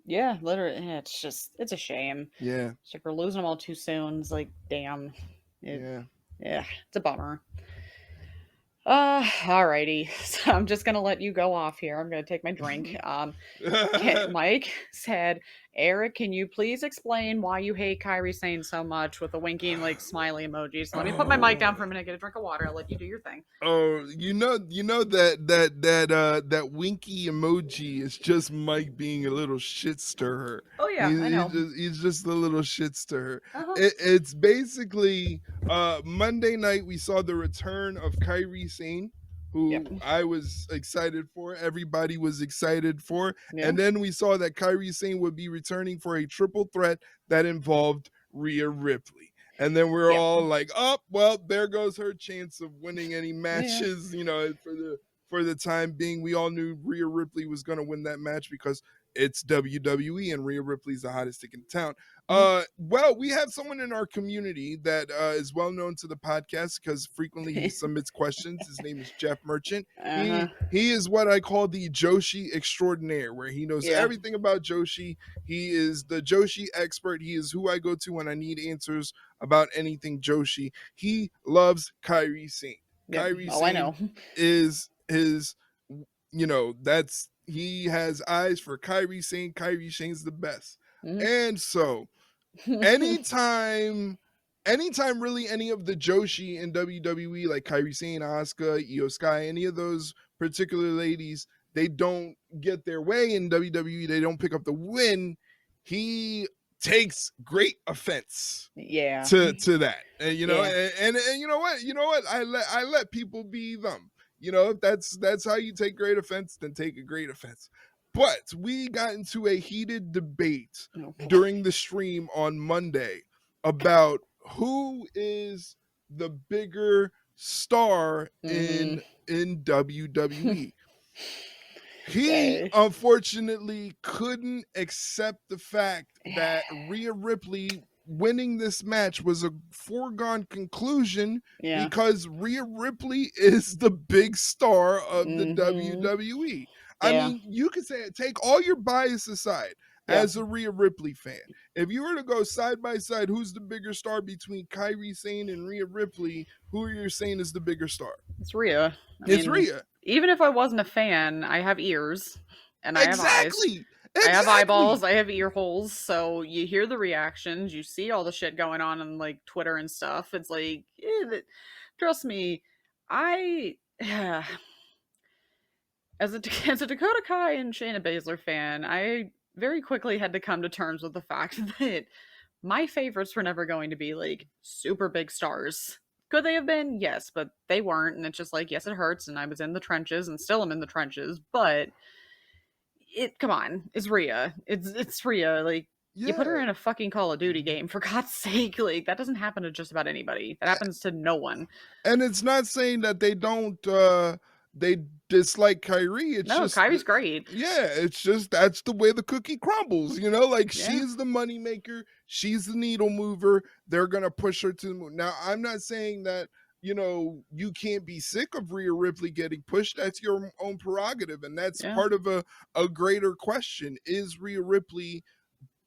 Yeah, literally. It's a shame. Yeah. It's like we're losing them all too soon. It's like, damn. Yeah, it's a bummer. Alrighty. So I'm just gonna let you go off here. I'm gonna take my drink. Mike said, Erik, can you please explain why you hate Kyrie Sane so much, with the winking like smiley emojis? So let me put my mic down for a minute, get a drink of water. I'll let you do your thing. Oh, that winky emoji is just Mike being a little shit stirrer. Oh yeah, I know. He's just a little shit stirrer. It's basically Monday night we saw the return of Kyrie Sane, who I was excited for. Everybody was excited for. And then we saw that Kyrie Sane would be returning for a triple threat that involved Rhea Ripley. And then we're all like, oh, well, there goes her chance of winning any matches, for the time being. We all knew Rhea Ripley was going to win that match, because it's WWE and Rhea Ripley's the hottest chick in town. Well, we have someone in our community that is well known to the podcast, because frequently he submits questions. His name is Jeff Merchant. He is what I call the Joshi extraordinaire, where he knows everything about Joshi. He is the Joshi expert. He is who I go to when I need answers about anything Joshi. He loves Kyrie Sane. Kyrie Sane, I know, is his, he has eyes for Kyrie Sane. Kyrie Sane's the best. And so anytime really any of the Joshi in WWE, like Kyrie Sane, Asuka, Io Sky, any of those particular ladies, they don't get their way in WWE, they don't pick up the win, he takes great offense Yeah. to that. And you know, Yeah. and you know what? I let people be them. You know, if that's how you take great offense, then take a great offense. But we got into a heated debate Oh, boy. during the stream on Monday about who is the bigger star Mhm. in WWE. He Okay. unfortunately couldn't accept the fact that Yeah. Rhea Ripley winning this match was a foregone conclusion Yeah. because Rhea Ripley is the big star of the Mhm. WWE. I Yeah. mean, you could say take all your bias aside Yeah. as a Rhea Ripley fan. If you were to go side by side, who's the bigger star between Kairi Sane and Rhea Ripley? Who are you saying is the bigger star? It's Rhea. I It's mean, Rhea. even if I wasn't a fan, I have ears and I have eyes. Exactly. I have eyeballs, Exactly. I have ear holes, so you hear the reactions, you see all the shit going on like Twitter and stuff. It's like, trust me, I as a as a Dakota Kai and Shayna Baszler fan, I very quickly had to come to terms with the fact that my favorites were never going to be like super big stars. Could they have been? Yes, but they weren't, and it's just like, yes, it hurts, and I was in the trenches and still am in the trenches, but it come on, it's Rhea. It's Rhea. Like, you put her Yeah. in a fucking Call of Duty game, for God's sake. Like, that doesn't happen to just about anybody. That happens to no one. And it's not saying that they don't they dislike Kyrie. It's No, just Kyrie's great. yeah, it's just that's the way the cookie crumbles, you know? Like Yeah. she's the money maker, she's the needle mover. They're gonna push her to the moon. Now, I'm not saying that you know you can't be sick of Rhea Ripley getting pushed. That's your own prerogative, and that's Yeah. part of a greater question: is Rhea Ripley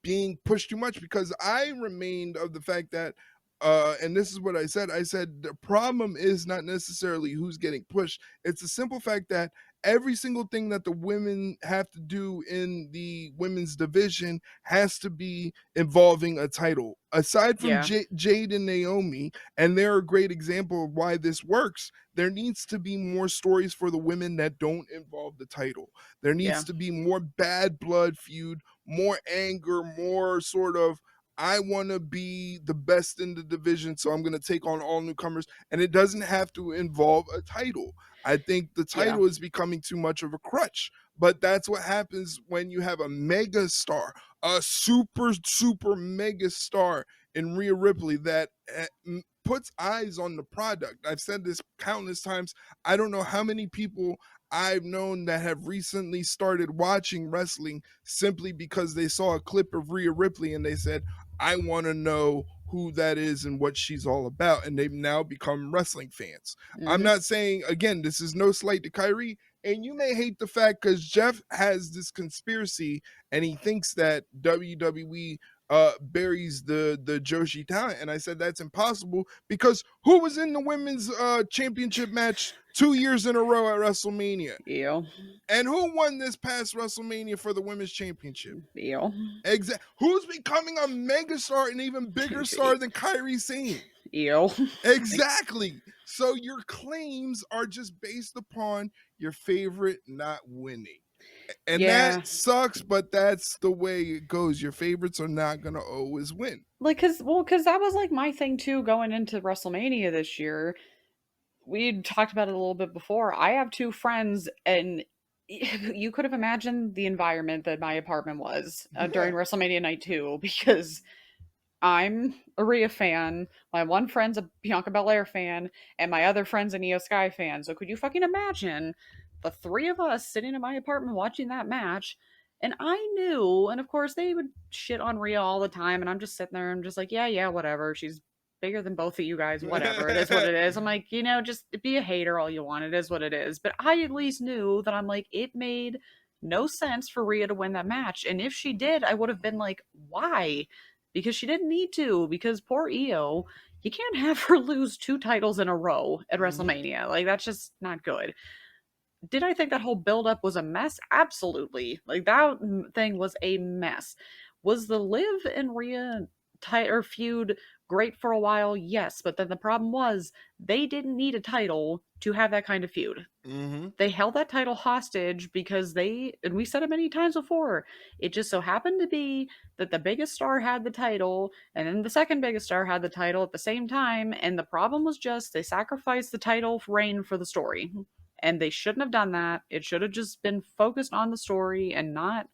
being pushed too much? Because I remained of the fact that and this is what I said the problem is not necessarily who's getting pushed. It's the simple fact that every single thing that the women have to do in the women's division has to be involving a title. Aside from Yeah. Jade and Naomi, and they're a great example of why this works, there needs to be more stories for the women that don't involve the title. There needs Yeah. to be more bad blood feud, more anger, more sort of I want to be the best in the division, so I'm going to take on all newcomers. And it doesn't have to involve a title. I think the Yeah. title is becoming too much of a crutch. But that's what happens when you have a mega star, a super mega star in Rhea Ripley that puts eyes on the product. I've said this countless times. I don't know how many people I've known that have recently started watching wrestling simply because they saw a clip of Rhea Ripley and they said, I want to know who that is and what she's all about. And they've now become wrestling fans. I'm not saying, again, this is no slight to Kyrie. And you may hate the fact because Jeff has this conspiracy and he thinks that WWE buries the Joshi talent. And I said that's impossible because who was in the women's championship match 2 years in a row at WrestleMania? Ew. And who won this past WrestleMania for the women's championship? Ew. Who's becoming a megastar and even bigger star than Kairi Sane? Ew. Exactly. So your claims are just based upon your favorite not winning. And Yeah. that sucks, but that's the way it goes. Your favorites are not going to always win. Like, cause that was like my thing too going into WrestleMania this year. We talked about it a little bit before. I have two friends, and you could have imagined the environment that my apartment was during Yeah. WrestleMania night 2, because I'm a Rhea fan, my one friend's a Bianca Belair fan, and my other friend's an Io Sky fan. So could you fucking imagine the three of us sitting in my apartment watching that match? And I knew, and of course they would shit on Rhea all the time, and I'm just sitting there, I'm just like, yeah, whatever. She's bigger than both of you guys, whatever. It is what it is. I'm like, just be a hater all you want. It is what it is. But I at least knew that I'm like, it made no sense for Rhea to win that match. And if she did, I would have been like, why? Because she didn't need to, because poor Io, you can't have her lose 2 titles in a row at WrestleMania. Like, that's just not good. Did I think that whole build-up was a mess? Absolutely. Like, that thing was a mess. Was the Liv and Rhea feud great for a while, yes, but then the problem was they didn't need a title to have that kind of feud. Mm-hmm. They held that title hostage because and we said it many times before, it just so happened to be that the biggest star had the title, and then the second biggest star had the title at the same time, and the problem was just they sacrificed the title reign for the story. And they shouldn't have done that. It should have just been focused on the story and not,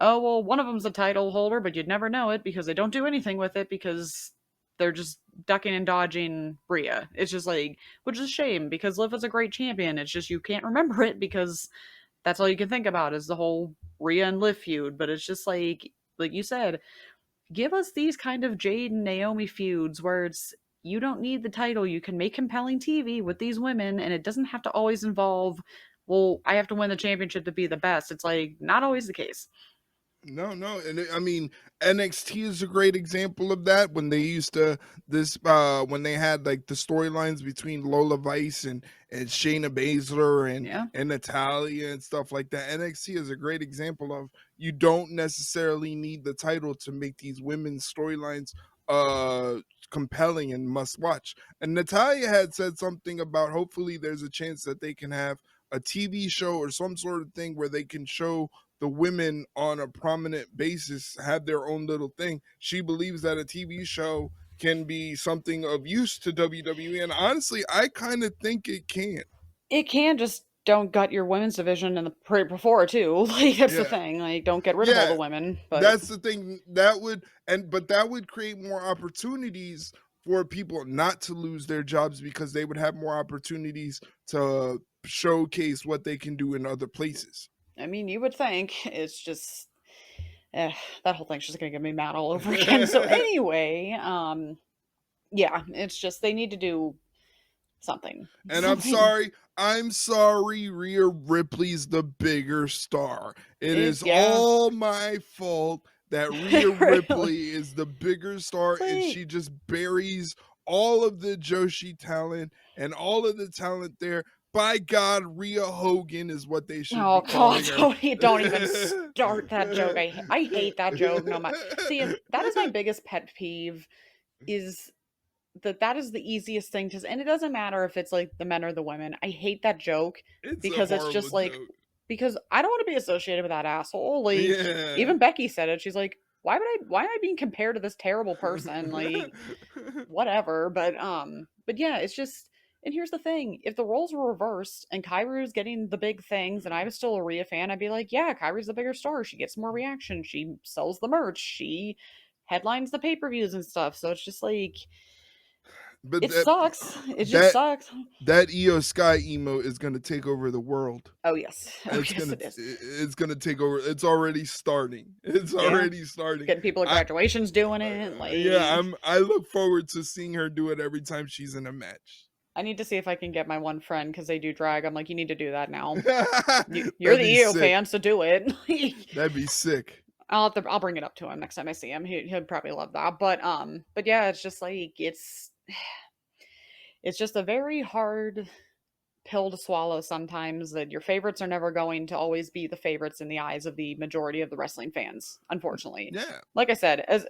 oh, well, one of them's a title holder, but you'd never know it because they don't do anything with it because they're just ducking and dodging Rhea. It's just like, which is a shame because Liv is a great champion. It's just you can't remember it because that's all you can think about is the whole Rhea and Liv feud. But it's just like you said, give us these kind of Jade and Naomi feuds where it's you don't need the title. You can make compelling TV with these women, and it doesn't have to always involve, well, I have to win the championship to be the best. It's like not always the case. No, and I mean NXT is a great example of that. When they used to when they had like the storylines between Lola Vice and Shayna Baszler and Natalia and stuff like that. NXT is a great example of you don't necessarily need the title to make these women's storylines compelling and must watch. And Natalia had said something about hopefully there's a chance that they can have a TV show or some sort of thing where they can show the women on a prominent basis, have their own little thing. She believes that a TV show can be something of use to WWE, and honestly, I kind of think it can. It can, just don't gut your women's division in the before too. Like that's the thing. Like don't get rid of all the women. But that's the thing. That would create more opportunities for people not to lose their jobs because they would have more opportunities to showcase what they can do in other places. I mean, you would think. It's just that whole thing's just gonna get me mad all over again. So anyway, yeah, it's just they need to do something. And I'm sorry, Rhea Ripley's the bigger star. It is all my fault that Rhea Ripley is the bigger star and she just buries all of the Joshi talent and all of the talent there. By God, Rhea Hogan is what they should be calling her. Don't even start that joke. I hate that joke. No matter. See, that is my biggest pet peeve. Is that is the easiest thing to, and it doesn't matter if it's like the men or the women. I hate that joke because it's just like joke. Because I don't want to be associated with that asshole. Like even Becky said it. She's like, why am I being compared to this terrible person? Like whatever. But yeah, it's just. And here's the thing, if the roles were reversed and Kairu's getting the big things and I was still a Rhea fan, I'd be like, yeah, Kairu's the bigger star. She gets more reaction. She sells the merch. She headlines the pay-per-views and stuff. So it's just like, but it sucks. It just sucks. That Io Sky emo is going to take over the world. Oh, yes. It's going to take over. It's already starting. Already starting. Getting people at graduations doing it. I look forward to seeing her do it every time she's in a match. I need to see if I can get my one friend because they do drag. I'm like, you need to do that now. You're the EO fan, so do it. That'd be sick. I'll bring it up to him next time I see him. He'd probably love that. But yeah, it's just like it's just a very hard pill to swallow sometimes that your favorites are never going to always be the favorites in the eyes of the majority of the wrestling fans, unfortunately. Yeah. Like I said, as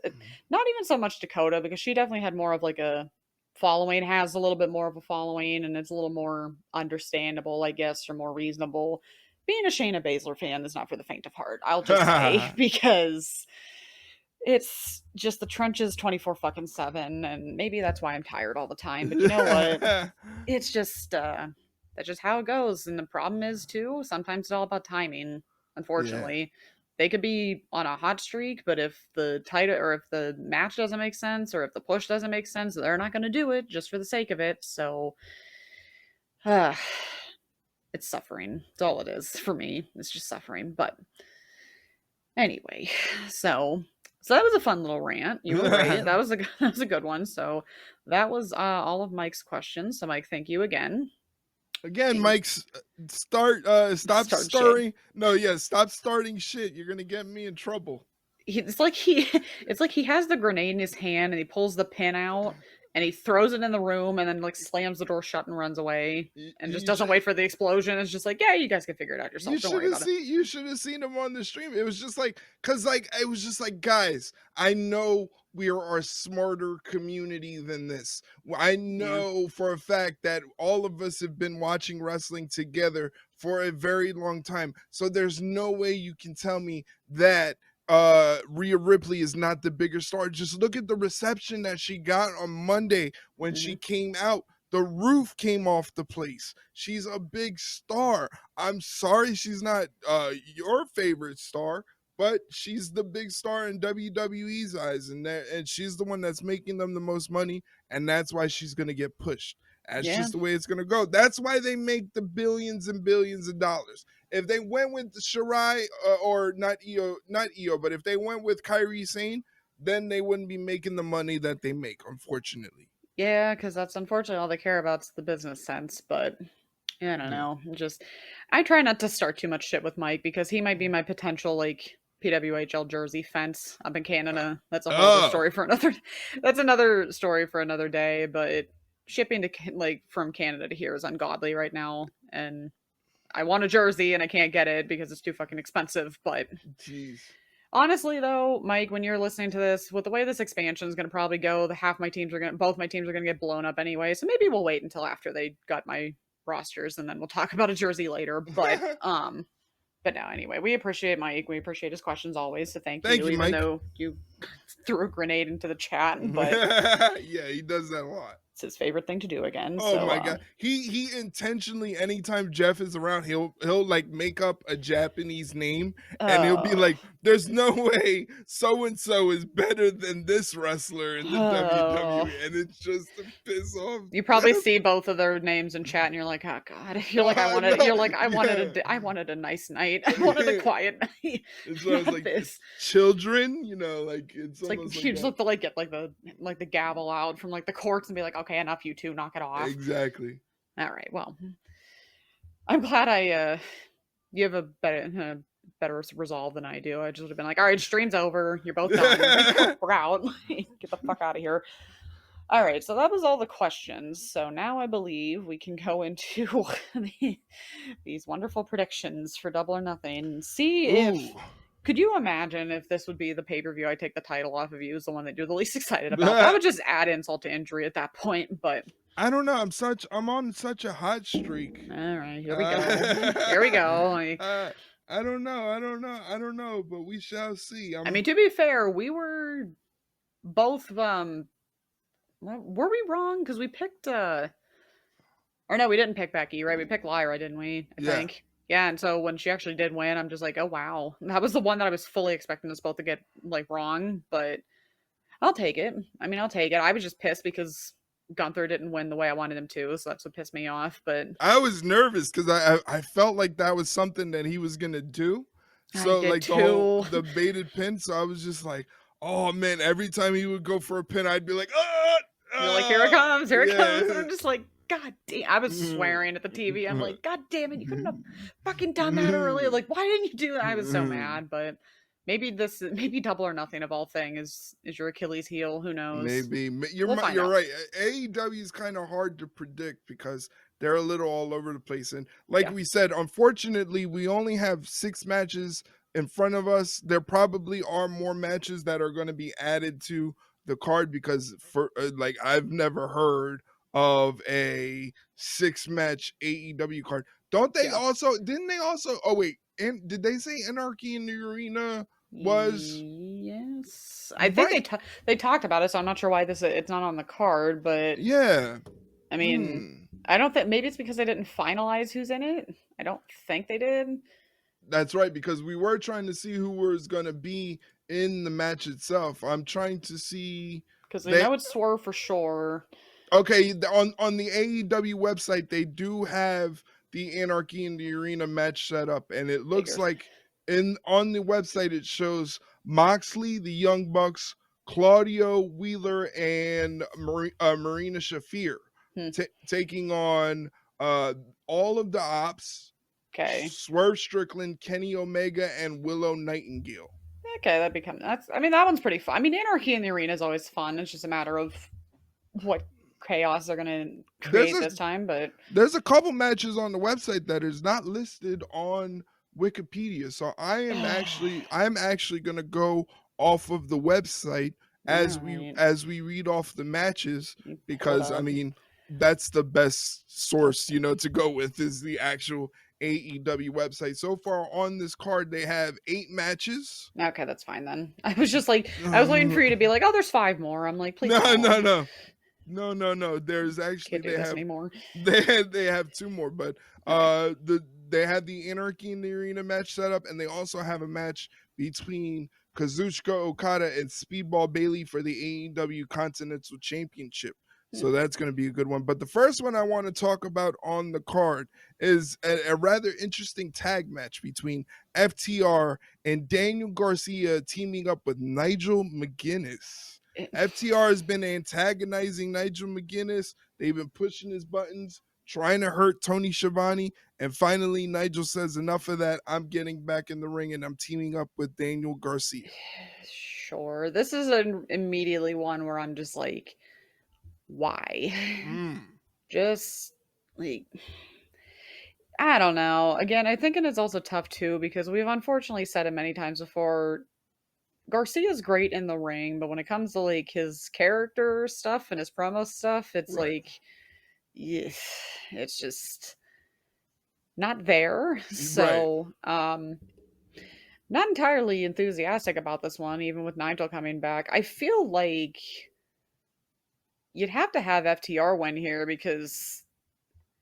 not even so much Dakota because she definitely had more of like a following, has a little bit more of a following, and it's a little more understandable, I guess, or more reasonable. Being a Shayna Baszler fan is not for the faint of heart, I'll just say, because it's just the trenches 24/7, and maybe that's why I'm tired all the time. But you know what? It's just that's just how it goes. And the problem is too, sometimes it's all about timing, unfortunately. Yeah. They could be on a hot streak, but if the title or if the match doesn't make sense or if the push doesn't make sense, they're not going to do it just for the sake of it. So it's suffering. It's all it is for me. It's just suffering. But anyway, so that was a fun little rant. You were right. That was a good one. So that was all of Mike's questions. So Mike, thank you again. Again, Mike, stop starting. Shit. No, yeah, stop starting shit. You're gonna get me in trouble. It's like he has the grenade in his hand and he pulls the pin out and he throws it in the room and then like slams the door shut and runs away and just doesn't wait for the explosion. It's just like, yeah, you guys can figure it out yourself. Don't worry about it. You should have seen him on the stream. It was just like, it was just like, guys, I know we are a smarter community than this. I Yeah. know for a fact that all of us have been watching wrestling together for a very long time. So there's no way you can tell me that Rhea Ripley is not the bigger star. Just look at the reception that she got on Monday when she came out. The roof came off the place. She's a big star. I'm sorry she's not your favorite star, but she's the big star in WWE's eyes, and she's the one that's making them the most money, and that's why she's gonna get pushed. That's Yeah. just the way it's gonna go. That's why they make the billions and billions of dollars. If they went with Shirai or not EO, but if they went with Kairi Sane, then they wouldn't be making the money that they make, unfortunately. Yeah, because that's unfortunately all they care about is the business sense. But I don't know. I try not to start too much shit with Mike because he might be my potential like PWHL jersey fence up in Canada. That's a whole other story for another. That's another story for another day. But shipping to like from Canada to here is ungodly right now, and I want a jersey and I can't get it because it's too fucking expensive. But jeez. Honestly, though, Mike, when you're listening to this, with the way this expansion is going to probably go, both my teams are going to get blown up anyway. So maybe we'll wait until after they got my rosters, and then we'll talk about a jersey later. But no, anyway, we appreciate Mike. We appreciate his questions always. So thank you, even Mike. though you threw a grenade into the chat. But yeah, he does that a lot. It's his favorite thing to do again. Oh my god. He intentionally, anytime Jeff is around, he'll like make up a Japanese name and he'll be like, there's no way so and so is better than this wrestler in the WWE, and it's just to piss off. You probably see both of their names in chat and you're like, oh god. You're like, I wanted a nice night. I wanted a quiet night. It's like this. Children, like it's like you just have to like get like the gavel out from like the courts and be like, okay, enough, you two, knock it off. Exactly. All right, well, I'm glad you have a better resolve than I do. I just would have been like, all right, stream's over, you're both done, we're out. Get the fuck out of here. All right, so that was all the questions. So now I believe we can go into these wonderful predictions for Double or Nothing and see if... Could you imagine if this would be the pay-per-view I take the title off of you as the one that you're the least excited about? That would just add insult to injury at that point, but... I don't know. I'm on such a hot streak. All right, here we go. Here we go. I don't know, but we shall see. I mean, to be fair, we were both... were we wrong? Because we picked... Or no, we didn't pick Becky, right? We picked Lyra, didn't we? I think. Yeah, and so when she actually did win, I'm just like, oh, wow. That was the one that I was fully expecting us both to get, like, wrong, but I'll take it. I mean, I'll take it. I was just pissed because Gunther didn't win the way I wanted him to, so that's what pissed me off, but... I was nervous because I felt like that was something that he was going to do. So, like, the baited pin, so I was just like, oh, man, every time he would go for a pin, I'd be like, You're like, here it comes, here it comes, and I'm just like, God damn, I was swearing at the TV. I'm like, God damn it, you couldn't have fucking done that earlier. Like, why didn't you do that? I was so mad, but maybe Double or Nothing of all things is your Achilles heel. Who knows? Maybe. You're right. AEW is kind of hard to predict because they're a little all over the place. And like we said, unfortunately, we only have 6 matches in front of us. There probably are more matches that are going to be added to the card because I've never heard of a 6-match AEW card. Didn't they also oh wait, and did they say Anarchy in the Arena was? Yes, I think they talked about it, so I'm not sure why it's not on the card, but yeah, I mean, I don't think, maybe it's because they didn't finalize who's in it. I don't think they did. That's right, because we were trying to see who was going to be in the match itself. I'm trying to see because they know it's Swerve for sure. Okay, on the AEW website, they do have the Anarchy in the Arena match set up, and it looks like on the website it shows Moxley, the Young Bucks, Claudio Wheeler, and Marina Shafir taking on all of the Ops. Okay. Swerve Strickland, Kenny Omega, and Willow Nightingale. Okay, that one's pretty fun. I mean, Anarchy in the Arena is always fun. It's just a matter of what chaos they're gonna create this time, but there's a couple matches on the website that is not listed on Wikipedia, so I am actually gonna go off of the website as All we right. as we read off the matches, You pull it because I up. mean that's the best source, to go with is the actual AEW website. So far on this card, they have 8 matches. Okay, that's fine then. I was just like, I was waiting for you to be like, oh, there's 5 more. I'm like, please No, don't. no, no. No. There's actually Can't do this anymore. they have 2 more, but they have the Anarchy in the Arena match set up, and they also have a match between Kazuchika Okada and Speedball Bailey for the AEW Continental Championship. So that's going to be a good one. But the first one I want to talk about on the card is a rather interesting tag match between FTR and Daniel Garcia teaming up with Nigel McGuinness. FTR has been antagonizing Nigel McGuinness. They've been pushing his buttons, trying to hurt Tony Schiavone. And finally, Nigel says, enough of that. I'm getting back in the ring and I'm teaming up with Daniel Garcia. Sure. This is immediately one where I'm just like, why? Just like, I don't know. Again, I think it's also tough too because we've unfortunately said it many times before. Garcia's great in the ring, but when it comes to like his character stuff and his promo stuff, it's Right. like, yeah, it's just not there. So, not entirely enthusiastic about this one, even with Nigel coming back. I feel like you'd have to have FTR win here because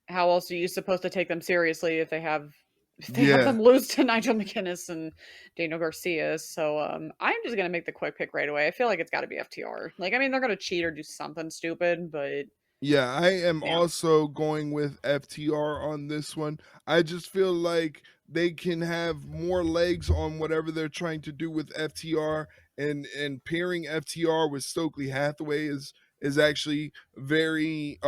how else are you supposed to take them seriously if they have them lose to Nigel McGuinness and Daniel Garcia? So I'm just gonna make the quick pick right away. I feel like it's got to be FTR. Like, I mean, they're gonna cheat or do something stupid, but yeah, I am yeah. also going with FTR on this one. I just feel like they can have more legs on whatever they're trying to do with FTR, and pairing FTR with Stokely Hathaway is actually very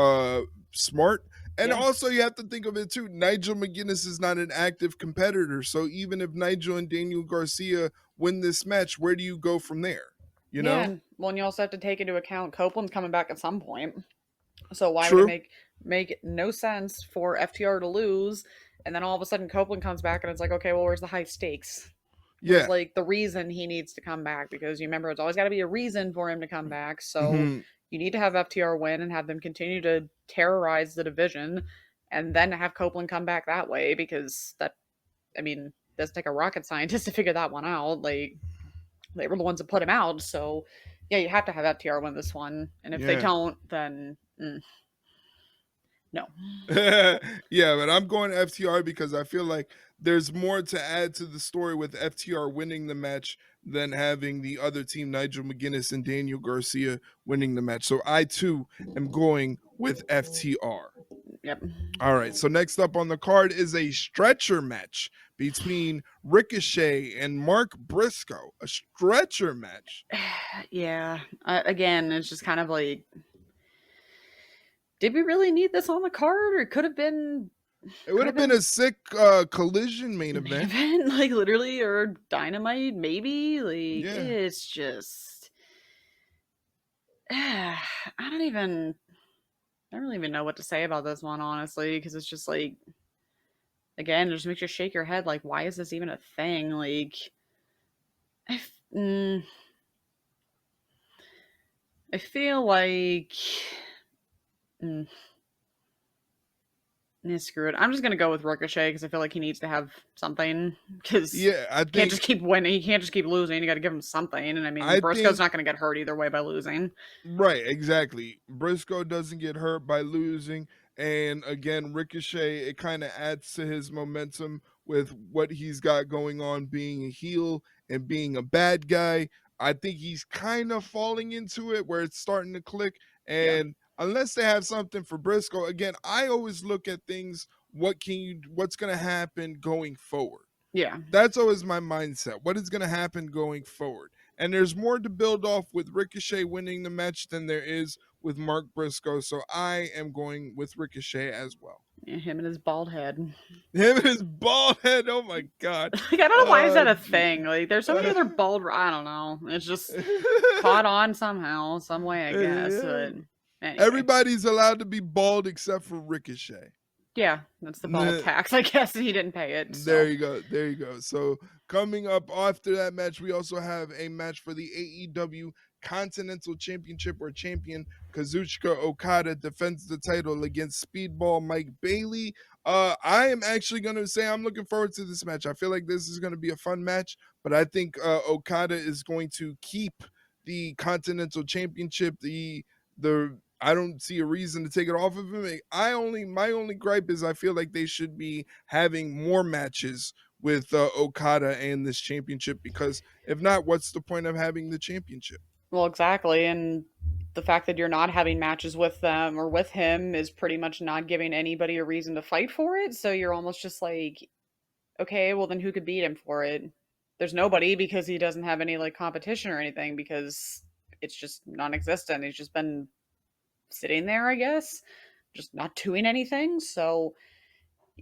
smart. And also you have to think of it too. Nigel McGuinness is not an active competitor. So even if Nigel and Daniel Garcia win this match, where do you go from there? You know? And well, and you also have to take into account Copeland's coming back at some point. So why True. would it make no sense for FTR to lose, and then all of a sudden Copeland comes back and it's like, okay, well, where's the high stakes? Where's like the reason he needs to come back? Because you remember, it's always got to be a reason for him to come back. So you need to have FTR win and have them continue to terrorize the division, and then have Copeland come back that way. Because that, I mean, doesn't take a rocket scientist to figure that one out. Like, they were the ones that put him out. So yeah, you have to have FTR win this one, and if they don't, then no. Yeah, but I'm going FTR because I feel like there's more to add to the story with FTR winning the match than having the other team, Nigel McGuinness and Daniel Garcia, winning the match. So I too am going with FTR. Yep. All right, so next up on the card is a stretcher match between Ricochet and Mark Briscoe. A stretcher match. Yeah. Again, it's just kind of like, did we really need this on the card? Or it could have been... It would have been a sick collision main event. Like, literally, or Dynamite, maybe. Like, it's just... I don't really even know what to say about this one, honestly, because it's just like, again, it just makes you shake your head, like, why is this even a thing? Like, I feel like... screw it. I'm just gonna go with Ricochet because I feel like he needs to have something. Because I think he can't just keep winning. He can't just keep losing. You got to give him something. And I mean, Briscoe's not gonna get hurt either way by losing. Right, exactly. Briscoe doesn't get hurt by losing, and again, Ricochet, it kind of adds to his momentum with what he's got going on, being a heel and being a bad guy. I think he's kind of falling into it where it's starting to click, and unless they have something for Briscoe, again, I always look at things, what's going to happen going forward. Yeah. That's always my mindset. What is going to happen going forward? And there's more to build off with Ricochet winning the match than there is with Mark Briscoe. So I am going with Ricochet as well. Yeah, him and his bald head. Him and his bald head. Oh my God. Like, I don't know why is that a thing. Like, there's so many other bald. I don't know. It's just caught on somehow, some way, I guess. But anyway. Everybody's allowed to be bald except for Ricochet. Yeah, that's the bald tax. I guess he didn't pay it. So. There you go. So coming up after that match, we also have a match for the AEW Continental Championship, where champion Kazuchika Okada defends the title against Speedball Mike Bailey. I am actually going to say I'm looking forward to this match. I feel like this is going to be a fun match, but I think Okada is going to keep the Continental Championship. The I don't see a reason to take it off of him. My only gripe is I feel like they should be having more matches with Okada and this championship, because if not, what's the point of having the championship? Well, exactly. And the fact that you're not having matches with them or with him is pretty much not giving anybody a reason to fight for it. So you're almost just like, okay, well, then who could beat him for it? There's nobody, because he doesn't have any like competition or anything, because it's just non existent. He's just been sitting there, I guess, just not doing anything. So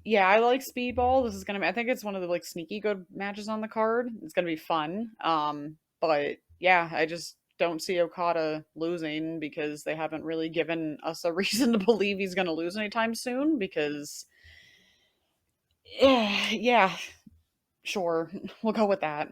yeah, I like Speedball. This is gonna be, I think it's one of the like sneaky good matches on the card. It's gonna be fun. But yeah, I just don't see Okada losing, because they haven't really given us a reason to believe he's gonna lose anytime soon. Because yeah, sure, we'll go with that.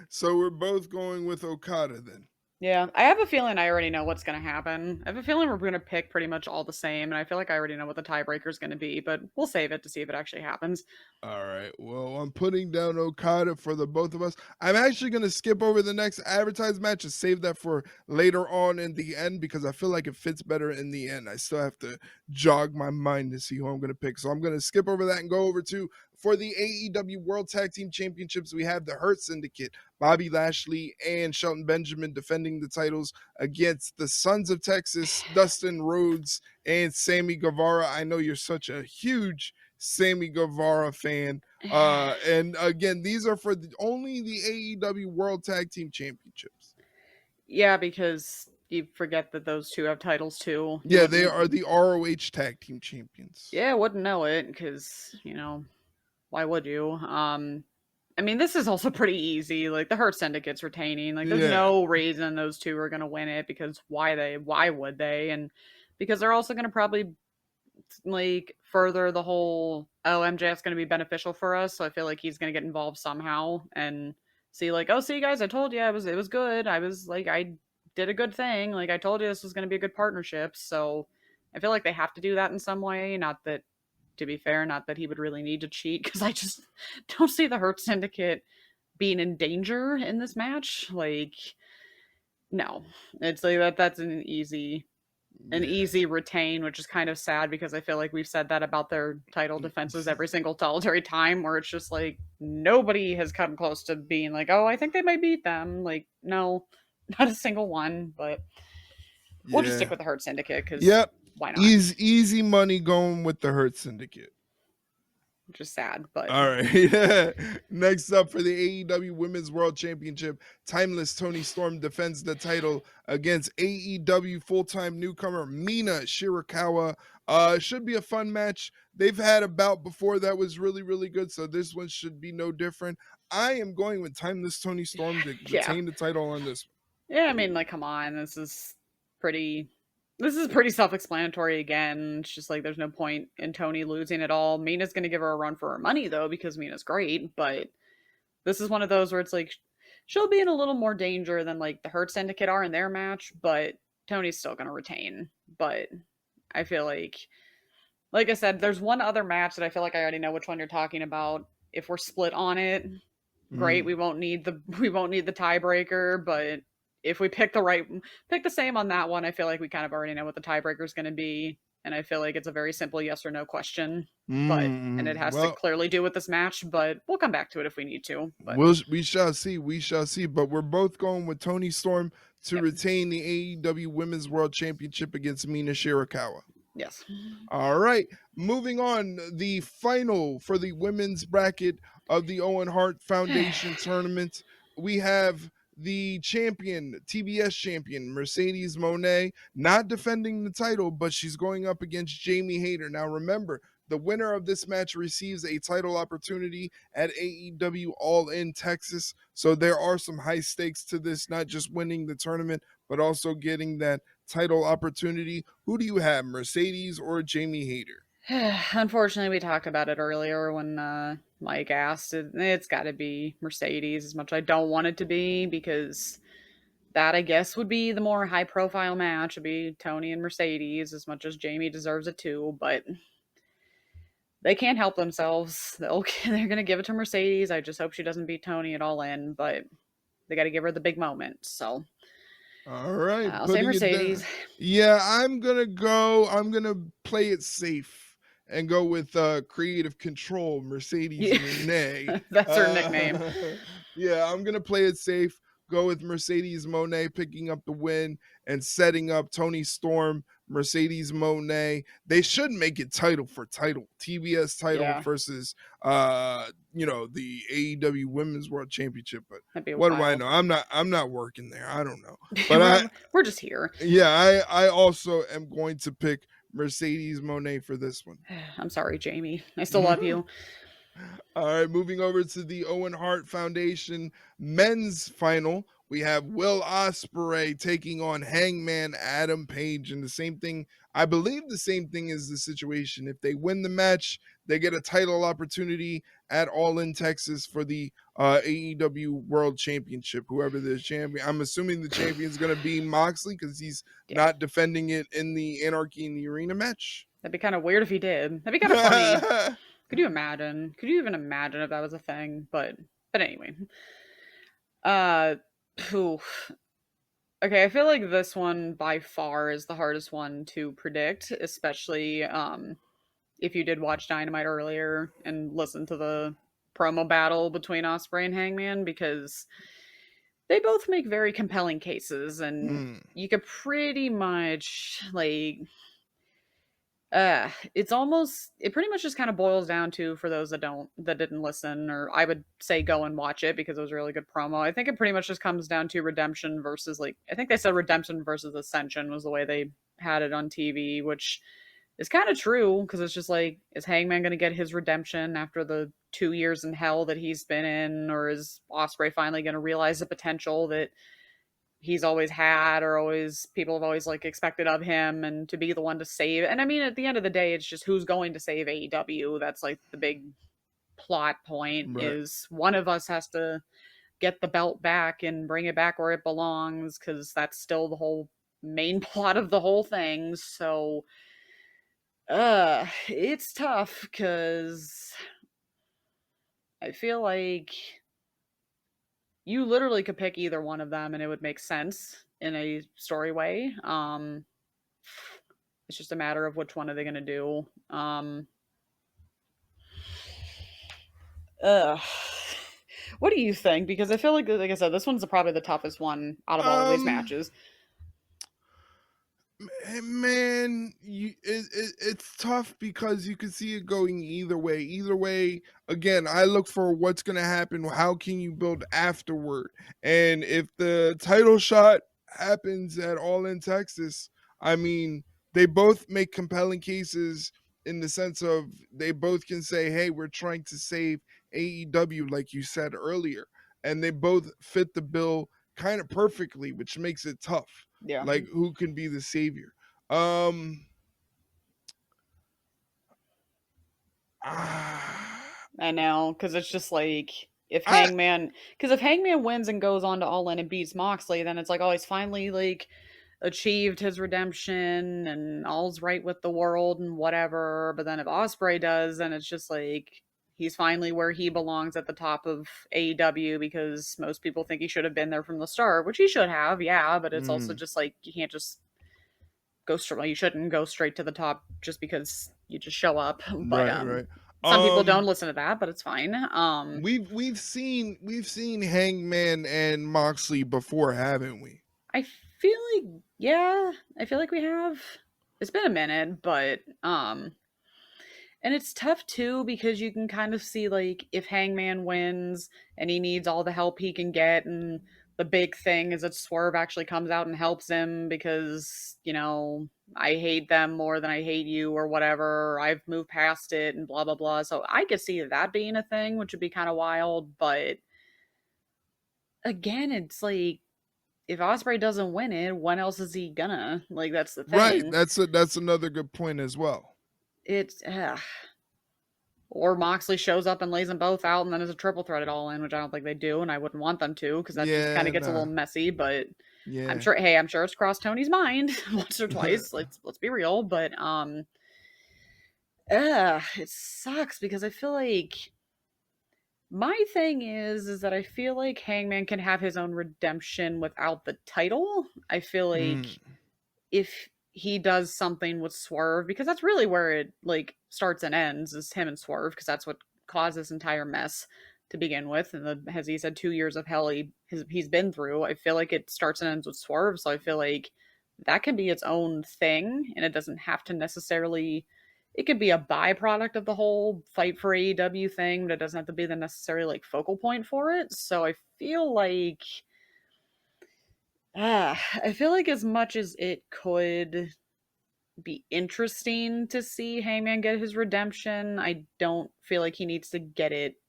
So we're both going with Okada then. Yeah, I have a feeling I already know what's going to happen. I have a feeling we're going to pick pretty much all the same, and I feel like I already know what the tiebreaker is going to be, but we'll save it to see if it actually happens. All right. Well, I'm putting down Okada for the both of us. I'm actually going to skip over the next advertised match and save that for later on in the end, because I feel like it fits better in the end. I still have to jog my mind to see who I'm going to pick. So I'm going to skip over that and go over to, for the AEW World Tag Team Championships, we have the Hurt Syndicate, Bobby Lashley and Shelton Benjamin defending the titles against the Sons of Texas, Dustin Rhodes and Sammy Guevara. I know you're such a huge Sammy Guevara fan. And again, these are for only the AEW World Tag Team Championships. Yeah, because you forget that those two have titles too. Yeah, they are the ROH Tag Team Champions. Yeah, wouldn't know it, because, why would you? I mean, this is also pretty easy. Like, the Hurt Syndicate's retaining. Like, there's no reason those two are going to win it, because why would they? And because they're also going to probably like further the whole, oh, MJF's going to be beneficial for us, so I feel like he's going to get involved somehow and see, like, oh, see guys, I told you it was good. I was like, I did a good thing. Like, I told you this was going to be a good partnership. So I feel like they have to do that in some way. Not that, to be fair, not that he would really need to cheat, because I just don't see the Hurt Syndicate being in danger in this match. Like, no, it's like that's an easy retain, which is kind of sad, because I feel like we've said that about their title defenses every single solitary time, where it's just like nobody has come close to being like, oh, I think they might beat them. Like, no, not a single one. But we'll just stick with the Hurt Syndicate, because why not? Easy money going with the Hurt Syndicate. Which is sad, but all right. Next up, for the AEW Women's World Championship, Timeless Toni Storm defends the title against AEW full-time newcomer Mina Shirakawa. Should be a fun match. They've had a bout before that was really, really good, so this one should be no different. I am going with Timeless Toni Storm to retain the title on this one. Yeah, I mean, like, come on, this is pretty self-explanatory again. It's just like there's no point in Toni losing at all. Mina's going to give her a run for her money, though, because Mina's great, but this is one of those where it's like she'll be in a little more danger than like the Hurt Syndicate are in their match, but Toni's still going to retain. But I feel like I said, there's one other match that I feel like I already know which one you're talking about. If we're split on it, great. We won't need the tiebreaker, but if we pick the same on that one, I feel like we kind of already know what the tiebreaker is going to be, and I feel like it's a very simple yes or no question. And it has to clearly do with this match, but we'll come back to it if we need to. But we shall see. But we're both going with Toni Storm to retain the AEW Women's World Championship against Mina Shirakawa. Yes. All right. Moving on, the final for the women's bracket of the Owen Hart Foundation tournament. We have the champion, TBS champion, Mercedes Moné, not defending the title, but she's going up against Jamie Hayter. Now, remember, the winner of this match receives a title opportunity at AEW All In Texas. So there are some high stakes to this, not just winning the tournament, but also getting that title opportunity. Who do you have, Mercedes or Jamie Hayter? Unfortunately, we talked about it earlier when Mike asked. It's got to be Mercedes, as much as I don't want it to be, because that I guess would be the more high profile match. Would be Tony and Mercedes, as much as Jamie deserves it too. But they can't help themselves. They're gonna give it to Mercedes. I just hope she doesn't beat Tony at All In, but they got to give her the big moment. So All right, I'll say putting it Mercedes. down. Yeah, I'm gonna play it safe and go with creative control, Mercedes Monet. That's her nickname. Yeah, I'm gonna play it safe. Go with Mercedes Monet picking up the win and setting up Tony Storm, Mercedes Monet. They should make it title for title, TBS title Yeah, versus the AEW Women's World Championship. But that'd be what do I wild. know? I'm not working there. I don't know. But We're just here. I also am going to pick Mercedes Monet for this one. I'm sorry, Jamie. I still love you. All right, moving over to the Owen Hart Foundation men's final. We have Will Ospreay taking on Hangman Adam Page. And I believe the same thing is the situation. If they win the match, they get a title opportunity at All In Texas for the AEW World Championship, whoever the champion. I'm assuming the champion is going to be Moxley because he's not defending it in the Anarchy in the Arena match. That'd be kind of weird if he did. That'd be kind of funny. Could you imagine? Could you even imagine if that was a thing? But anyway. Poof. Okay, I feel like this one by far is the hardest one to predict, especially if you did watch Dynamite earlier and listen to the promo battle between Ospreay and Hangman, because they both make very compelling cases, and you could pretty much it pretty much just kind of boils down to, for those that didn't listen, or I would say go and watch it because it was a really good promo. I think it pretty much just comes down to redemption versus, I think they said redemption versus ascension was the way they had it on TV, which is kind of true, because it's just is Hangman going to get his redemption after the 2 years in hell that he's been in, or is Ospreay finally going to realize the potential that he's always had, or people have always expected of him, and to be the one to save? And I mean, at the end of the day, it's just who's going to save AEW. That's the big plot point, Right. is one of us has to get the belt back and bring it back where it belongs, because that's still the whole main plot of the whole thing. So it's tough, because I feel like you literally could pick either one of them and it would make sense in a story way. It's just a matter of which one are they going to do. What do you think? Because I feel like I said, this one's probably the toughest one out of all of these matches. Man, it's tough because you can see it going either way. Either way, again, I look for what's going to happen. How can you build afterward? And if the title shot happens at All In Texas, I mean, they both make compelling cases in the sense of they both can say, hey, we're trying to save AEW, like you said earlier. And they both fit the bill kind of perfectly, which makes it tough. Yeah. Who can be the savior? I know, because it's just if Hangman wins and goes on to All In and beats Moxley, then it's he's finally achieved his redemption and all's right with the world and whatever. But then if Ospreay does, then it's just he's finally where he belongs at the top of AEW, because most people think he should have been there from the start, which he should have, yeah. But it's also just you can't just go straight. Well, you shouldn't go straight to the top just because you just show up. But right. Some people don't listen to that, but it's fine. We've seen Hangman and Moxley before, haven't we? I feel like we have. It's been a minute, but and it's tough too, because you can kind of see if Hangman wins and he needs all the help he can get, and the big thing is that Swerve actually comes out and helps him because, I hate them more than I hate you, or whatever, or I've moved past it and blah blah blah. So I could see that being a thing, which would be kind of wild. But again, it's if Ospreay doesn't win it, when else is he gonna? That's the thing. Right. That's another good point as well. It's or Moxley shows up and lays them both out, and then there's a triple threat at All In, which I don't think they do, and I wouldn't want them to, because that just kind of gets a little messy. But I'm Yeah. sure. Hey, I'm sure it's crossed Tony's mind once or twice. Let's be real, but it sucks because I feel like my thing is that I feel like Hangman can have his own redemption without the title. I feel like Mm. if he does something with Swerve, because that's really where it like starts and ends is him and Swerve, because that's what caused this entire mess to begin with. And as he said, 2 years of hell he's been through. I feel like it starts and ends with Swerve, so I feel like that can be its own thing, and it doesn't have to necessarily. It could be a byproduct of the whole fight for AEW thing, but it doesn't have to be the necessary like focal point for it. So I feel like as much as it could be interesting to see Hangman get his redemption, I don't feel like he needs to get it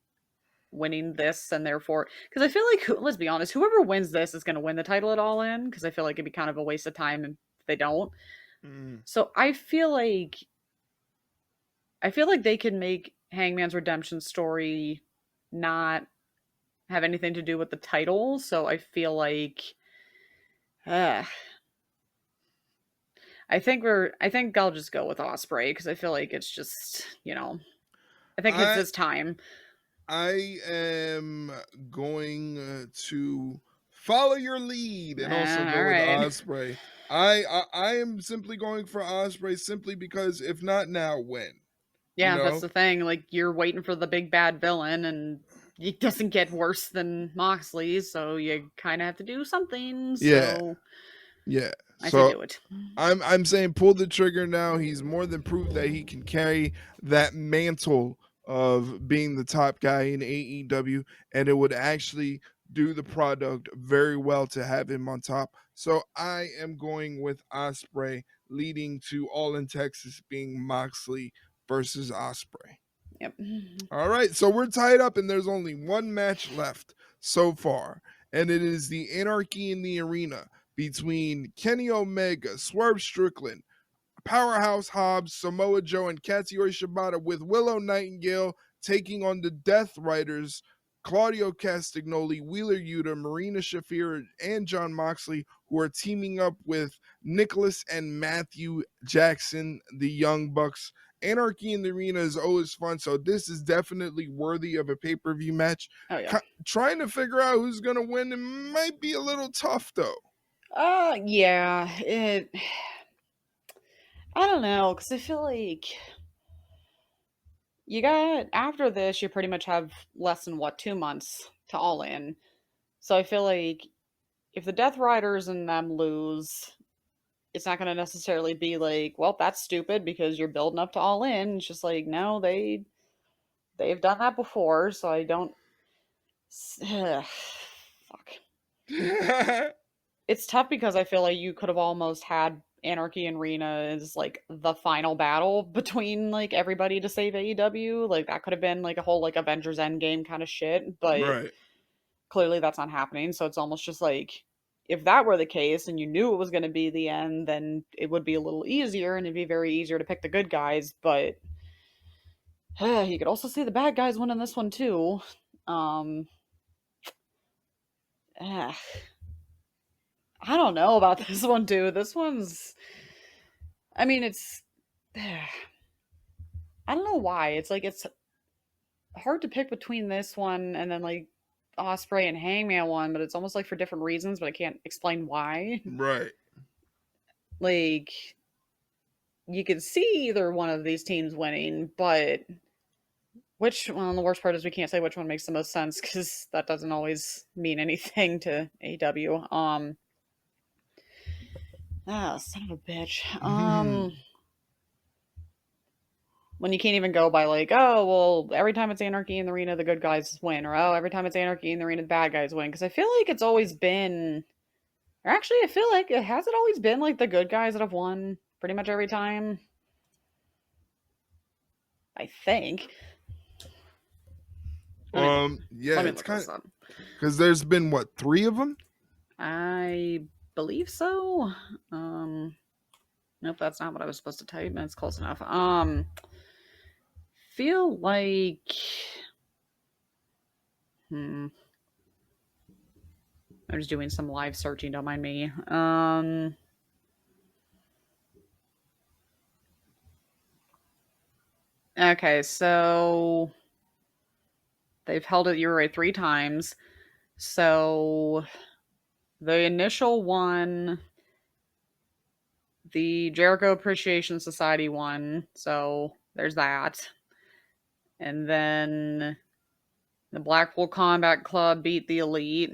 winning this, and therefore, because I feel like, let's be honest, whoever wins this is going to win the title at All In, because I feel like it'd be kind of a waste of time if they don't. Mm. So I feel like they can make Hangman's redemption story not have anything to do with the title. So I feel like, uh, I think I'll just go with Osprey, because I feel like it's just, I think it's I his time. I am going to follow your lead and also All go with right. Osprey. I am simply going for Osprey simply because if not now, when? You Yeah, that's know? the thing. Like, you're waiting for the big bad villain, and it doesn't get worse than Moxley, so you kind of have to do something. Yeah. So Yeah. I say So do it. I'm saying pull the trigger now. He's more than proved that he can carry that mantle of being the top guy in AEW, and it would actually do the product very well to have him on top. So I am going with Osprey, leading to All in Texas being Moxley versus Osprey. Yep. All right, so we're tied up, and there's only one match left so far, and it is the Anarchy in the Arena between Kenny Omega, Swerve Strickland, Powerhouse Hobbs, Samoa Joe, and Katsuyori Shibata, with Willow Nightingale taking on the Death Riders, Claudio Castagnoli, Wheeler Yuta, Marina Shafir, and John Moxley, who are teaming up with Nicholas and Matthew Jackson, the Young Bucks. Anarchy in the Arena is always fun, so this is definitely worthy of a pay-per-view match. Oh, yeah. Trying to figure out who's going to win, it might be a little tough, though. Yeah. I don't know, because I feel like after this, you pretty much have less than, 2 months to All In. So I feel like if the Death Riders and them lose, it's not going to necessarily be like, well, that's stupid because you're building up to All In. It's just like, no, they've done that before, so I don't. Fuck. It's tough because I feel like you could have almost had Anarchy and Rena as like the final battle between like everybody to save AEW. Like that could have been like a whole like Avengers Endgame kind of shit, but Right. clearly that's not happening. So it's almost just like, if that were the case and you knew it was going to be the end, then it would be a little easier and it'd be very easier to pick the good guys. But you could also see the bad guys winning this one too. Um, eh, I don't know about this one too. This one's, I mean, it's, I don't know why. It's like it's hard to pick between this one and then like Osprey and Hangman one, but it's almost like for different reasons, but I can't explain why. Right. Like, you could see either one of these teams winning, but well, the worst part is we can't say which one makes the most sense, because that doesn't always mean anything to AW. Son of a bitch. When you can't even go by like, oh, well, every time it's Anarchy in the Arena, the good guys win, or oh, every time it's Anarchy in the Arena, the bad guys win. Because I feel like it's always been, or actually, I feel like has it always been like the good guys that have won pretty much every time? I think. Yeah, Let me it's look kind this of up. because there's been what, 3 of them? I believe so. Nope, that's not what I was supposed to type, but it's close enough. Feel like, I'm just doing some live searching, don't mind me. Okay, so they've held it, you're right, 3 times. So the initial one, the Jericho Appreciation Society won, so there's that. And then the Blackpool Combat Club beat the Elite.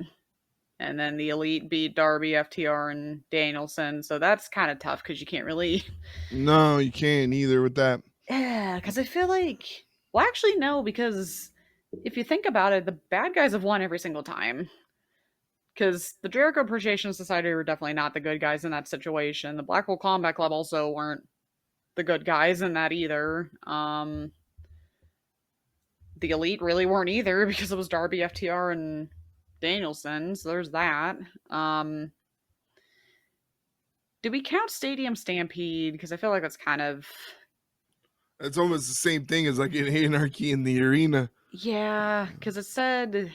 And then the Elite beat Darby, FTR, and Danielson. So that's kind of tough because you can't really. No, you can't either with that. Yeah, because I feel like. Well, actually, no, because if you think about it, the bad guys have won every single time. Because the Jericho Appreciation Society were definitely not the good guys in that situation. The Blackpool Combat Club also weren't the good guys in that either. The Elite really weren't either because it was Darby, FTR, and Danielson. So there's that. Do we count Stadium Stampede? Because I feel like that's kind of. It's almost the same thing as like an Anarchy in the Arena. Yeah, because it said.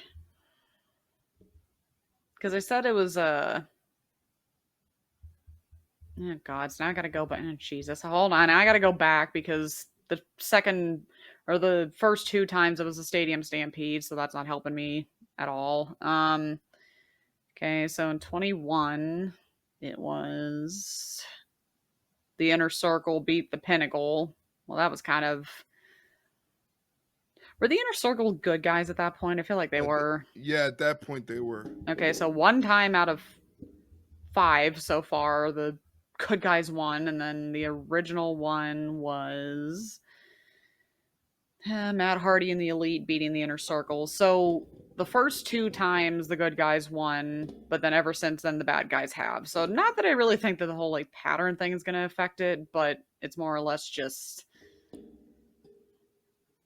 Because I said it was a. Oh God! So now I gotta go back. Oh, Jesus, hold on! I gotta go back because the second or the first 2 times it was a Stadium Stampede, so that's not helping me at all. Okay, so in 21, it was the Inner Circle beat the Pinnacle. Well, that was kind of. Were the Inner Circle good guys at that point? I feel like they were. Yeah, at that point they were. Okay, so 1 time out of 5 so far, the good guys won, and then the original one was Matt Hardy and the Elite beating the Inner Circle. So the first 2 times the good guys won, but then ever since then the bad guys have. So not that I really think that the whole like pattern thing is going to affect it, but it's more or less just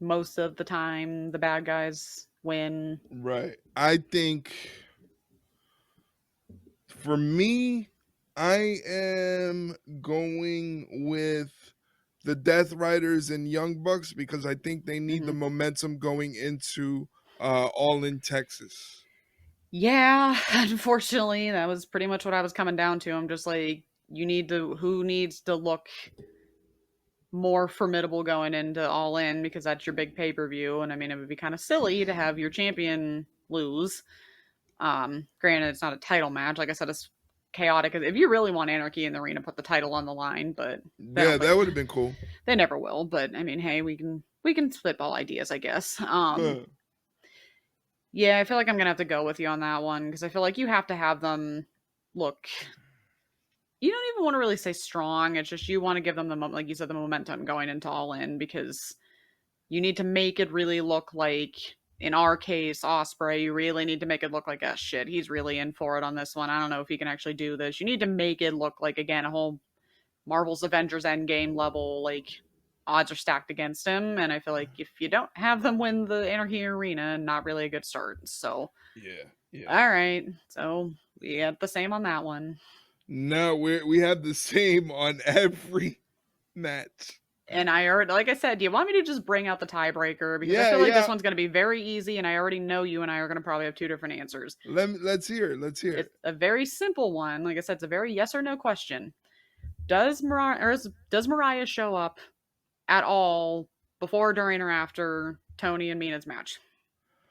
most of the time the bad guys win. Right. I think for me, I am going with the Death Riders and Young Bucks because I think they need the momentum going into All in Texas. Yeah, unfortunately, that was pretty much what I was coming down to. I'm just like, who needs to look more formidable going into All In because that's your big pay per view. And I mean, it would be kind of silly to have your champion lose. Granted, it's not a title match. Like I said, it's chaotic. If you really want Anarchy in the Arena, put the title on the line. But yeah, that would have been cool. They never will. But I mean, hey, we can spitball ideas, I guess. Yeah, I feel like I'm gonna have to go with you on that one because I feel like you have to have them look. You don't even want to really say strong. It's just you want to give them like you said, the momentum going into All In because you need to make it really look like, in our case, Osprey. You really need to make it look like, oh shit, he's really in for it on this one. I don't know if he can actually do this. You need to make it look like, again, a whole Marvel's Avengers Endgame level, like odds are stacked against him. And I feel like if you don't have them win the Anarchy Arena, not really a good start. So yeah. All right, so we had the same on that one. No, we have the same on every match. And I already, like I said, do you want me to just bring out the tiebreaker? Because I feel like this one's going to be very easy, and I already know you and I are going to probably have 2 different answers. Let's hear it. It's a very simple one. Like I said, it's a very yes or no question. Does Mariah show up at all before, during, or after Tony and Mina's match?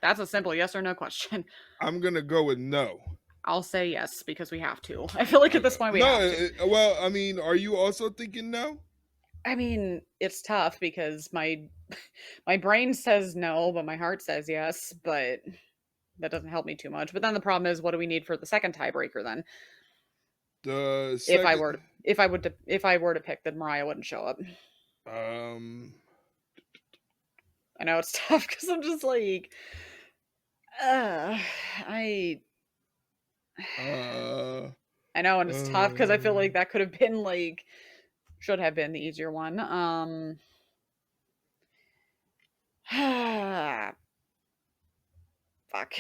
That's a simple yes or no question. I'm going to go with no. I'll say yes because we have to. I feel like at this point we have to. Well, I mean, are you also thinking no? I mean, it's tough because my brain says no, but my heart says yes, but that doesn't help me too much. But then the problem is, what do we need for the second tiebreaker then? If I were to pick that Mariah wouldn't show up. I know it's tough because I'm just like I know, and it's tough because I feel like that could have been like should have been the easier one. Fuck.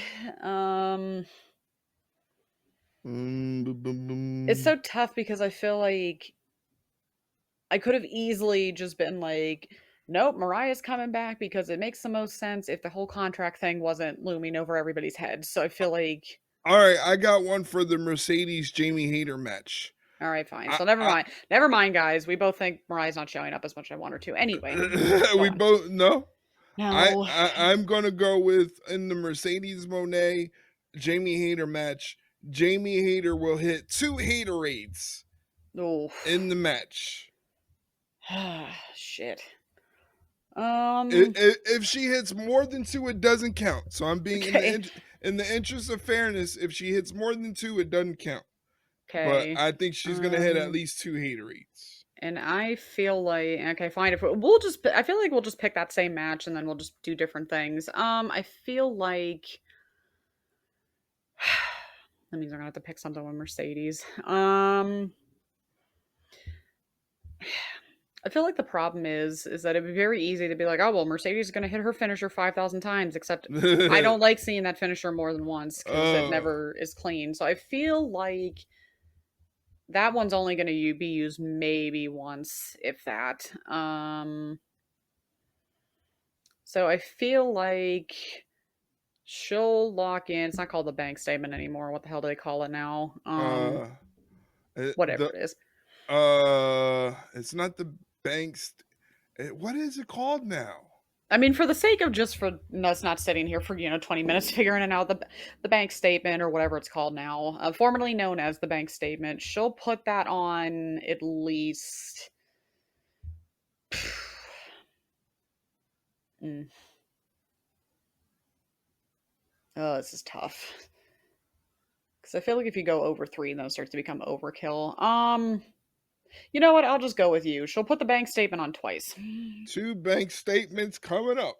It's so tough because I feel like I could have easily just been like, nope, Mariah's coming back because it makes the most sense if the whole contract thing wasn't looming over everybody's head. So I feel like All right, I got one for the Mercedes Jamie Hayter match. All right, fine. So never mind. Never mind, guys. We both think Mariah's not showing up as much as I want her to. Anyway, we both no. no. I'm gonna go with in the Mercedes Moné Jamie Hayter match. Jamie Hayter will hit 2 Haterades in the match. Shit. If she hits more than 2, it doesn't count. So I'm being Okay. in the interest of fairness. If she hits more than 2, it doesn't count. Okay. But I think she's gonna hit at least 2 Haterades. And I feel like okay, fine. If we'll just, I feel like we'll just pick that same match and then we'll just do different things. I feel like that means we're gonna have to pick something with Mercedes. I feel like the problem is that it'd be very easy to be like, oh well, Mercedes is gonna hit her finisher 5,000 times. Except I don't like seeing that finisher more than once because it never is clean. So I feel like that one's only going to be used maybe once, if that. So I feel like she'll lock in. It's not called the bank statement anymore. What the hell do they call it now? Whatever it is. It's not the banks. What is it called now? I mean, for the sake of just for us not sitting here for 20 minutes figuring out the bank statement or whatever it's called now, formerly known as the bank statement, she'll put that on at least. Oh, this is tough. Because I feel like if you go over 3, then it starts to become overkill. You know what? I'll just go with you. She'll put the bank statement on twice. 2 bank statements coming up.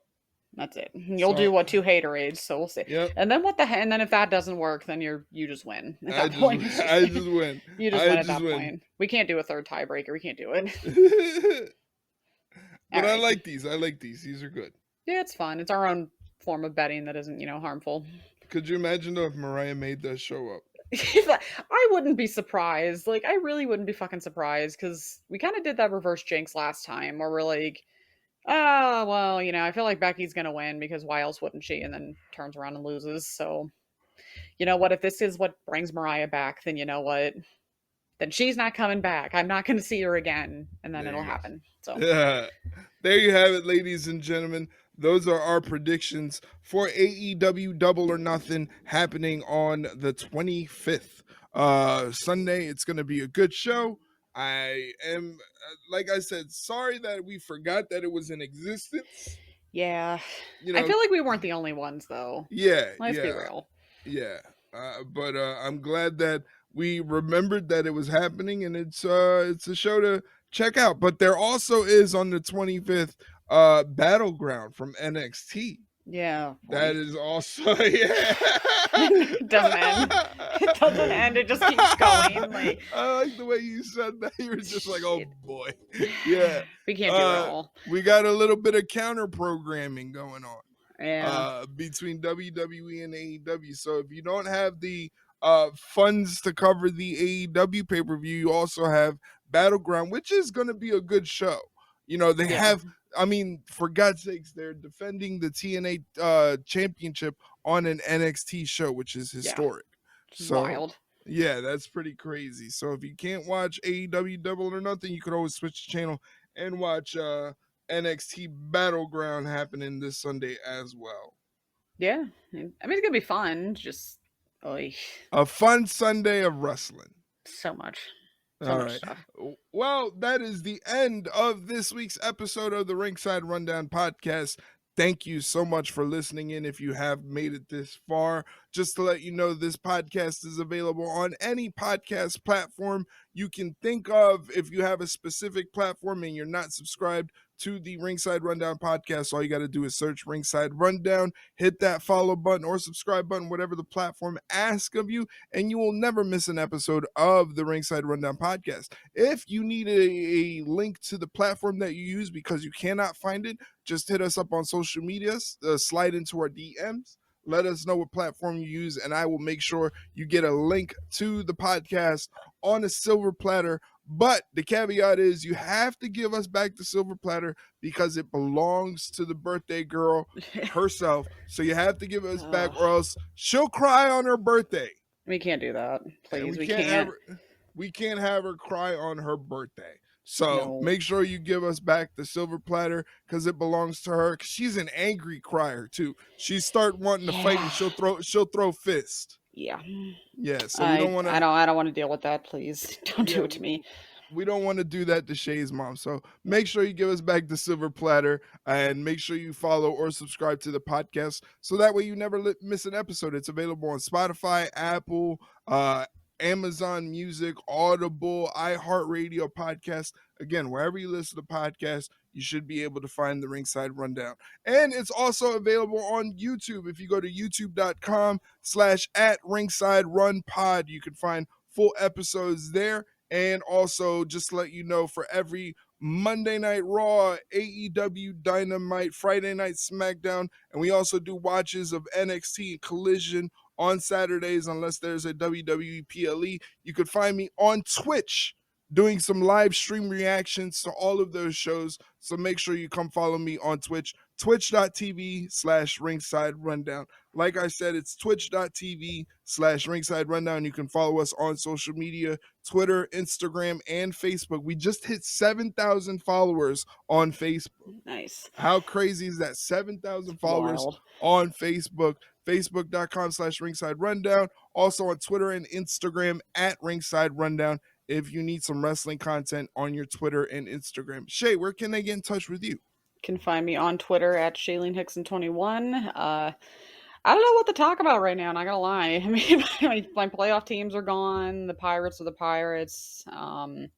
That's it. You'll do 2 Haterades, so we'll see. Yep. And then and then if that doesn't work, then you just win. At that point, I just win. You just win at that point. We can't do a third tiebreaker. We can't do it. But I like these. These are good. Yeah, it's fun. It's our own form of betting that isn't, harmful. Could you imagine though if Mariah made that show up? I wouldn't be surprised. Like, I really wouldn't be fucking surprised because we kind of did that reverse jinx last time where we're like, oh, well, I feel like Becky's going to win because why else wouldn't she? And then turns around and loses. So, you know what? If this is what brings Mariah back, then you know what? Then she's not coming back. I'm not going to see her again. And then it'll happen. So, yeah. There you have it, ladies and gentlemen. Those are our predictions for AEW Double or Nothing happening on the 25th. Sunday, it's going to be a good show. I am, like I said, sorry that we forgot that it was in existence. Yeah. I feel like we weren't the only ones, though. Yeah. Let's be real. Yeah. But I'm glad that we remembered that it was happening, and it's a show to check out. But there also is on the 25th Battleground from NXT. Yeah. That is also It doesn't end. It doesn't end. It just keeps going. Like, I like the way you said that. You were just like, oh boy. Yeah. We can't do it all. We got a little bit of counter programming going on. Yeah. Between WWE and AEW. So if you don't have the funds to cover the AEW pay-per-view, you also have Battleground, which is going to be a good show. They have, I mean, for God's sakes, they're defending the TNA championship on an NXT show, which is historic. So wild. Yeah, that's pretty crazy. So if you can't watch AEW Double or Nothing, you could always switch the channel and watch NXT Battleground happening this Sunday as well. Yeah. I mean, it's going to be fun. Just a fun Sunday of wrestling. So much. All right. Stuff. Well, that is the end of this week's episode of the Ringside Rundown podcast. Thank you so much for listening in. If you have made it this far, just to let you know, this podcast is available on any podcast platform you can think of. If you have a specific platform and you're not subscribed to the Ringside Rundown podcast, all you got to do is search Ringside Rundown, hit that follow button or subscribe button, whatever the platform asks of you, and you will never miss an episode of the Ringside Rundown podcast. If you need a link to the platform that you use because you cannot find it, just hit us up on social media, slide into our DMs. Let us know what platform you use, and I will make sure you get a link to the podcast on a silver platter But the caveat is you have to give us back the silver platter because it belongs to the birthday girl herself. So you have to give us back, or else she'll cry on her birthday. We can't do that. Please, we can't can't. we can't have her cry on her birthday. So No. make sure you give us back the silver platter because it belongs to her. 'Cause she's an angry crier too. She start wanting to fight and she'll throw fists. Yeah. Yeah. So we don't want to. I don't want to deal with that. Please don't do it to me. We don't want to do that to Shay's mom. So make sure you give us back the silver platter and make sure you follow or subscribe to the podcast so that way you never miss an episode. It's available on Spotify, Apple, Amazon Music, Audible, iHeartRadio podcast. Again, wherever you listen to podcasts, you should be able to find the Ringside Rundown. And it's also available on YouTube. If you go to youtube.com/@RingsideRunPod, you can find full episodes there. And also, just to let you know, for every Monday Night Raw, AEW Dynamite, Friday Night SmackDown, and we also do watches of NXT and Collision on Saturdays, unless there's a WWE PLE. You could find me on Twitch doing some live stream reactions to all of those shows. So make sure you come follow me on Twitch, twitch.tv/Ringside Rundown. Like I said, it's twitch.tv/Ringside Rundown. You can follow us on social media, Twitter, Instagram, and Facebook. We just hit 7,000 followers on Facebook. Nice. How crazy is that? 7,000 followers on Facebook. Facebook.com/Ringside Rundown. Also on Twitter and Instagram @Ringside Rundown. If you need some wrestling content on your Twitter and Instagram. Shay, where can they get in touch with you? You can find me on Twitter @ShaileenHickson21. I don't know what to talk about right now, not gonna lie. I mean, my playoff teams are gone. The Pirates are the Pirates. I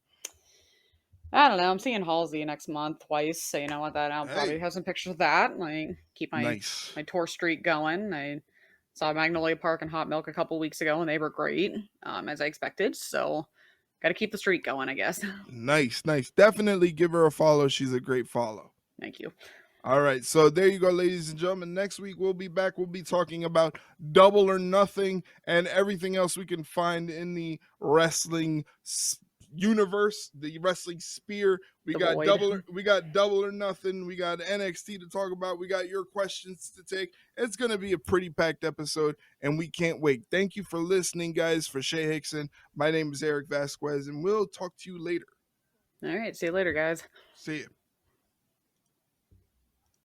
don't know. I'm seeing Halsey next month twice, so you know what? I'll probably have some pictures of that. Like keep my tour streak going. I saw Magnolia Park and Hot Milk a couple weeks ago, and they were great, as I expected. So got to keep the streak going, I guess. Nice. Definitely give her a follow. She's a great follow. Thank you. All right, so there you go, ladies and gentlemen. Next week we'll be back. We'll be talking about Double or Nothing and everything else we can find in the wrestling universe, the wrestling sphere. We got Double or Nothing. We got NXT to talk about. We got your questions to take. It's going to be a pretty packed episode, and we can't wait. Thank you for listening, guys. For Shay Hickson, my name is Erik Vasquez, and we'll talk to you later. All right, see you later, guys. See you.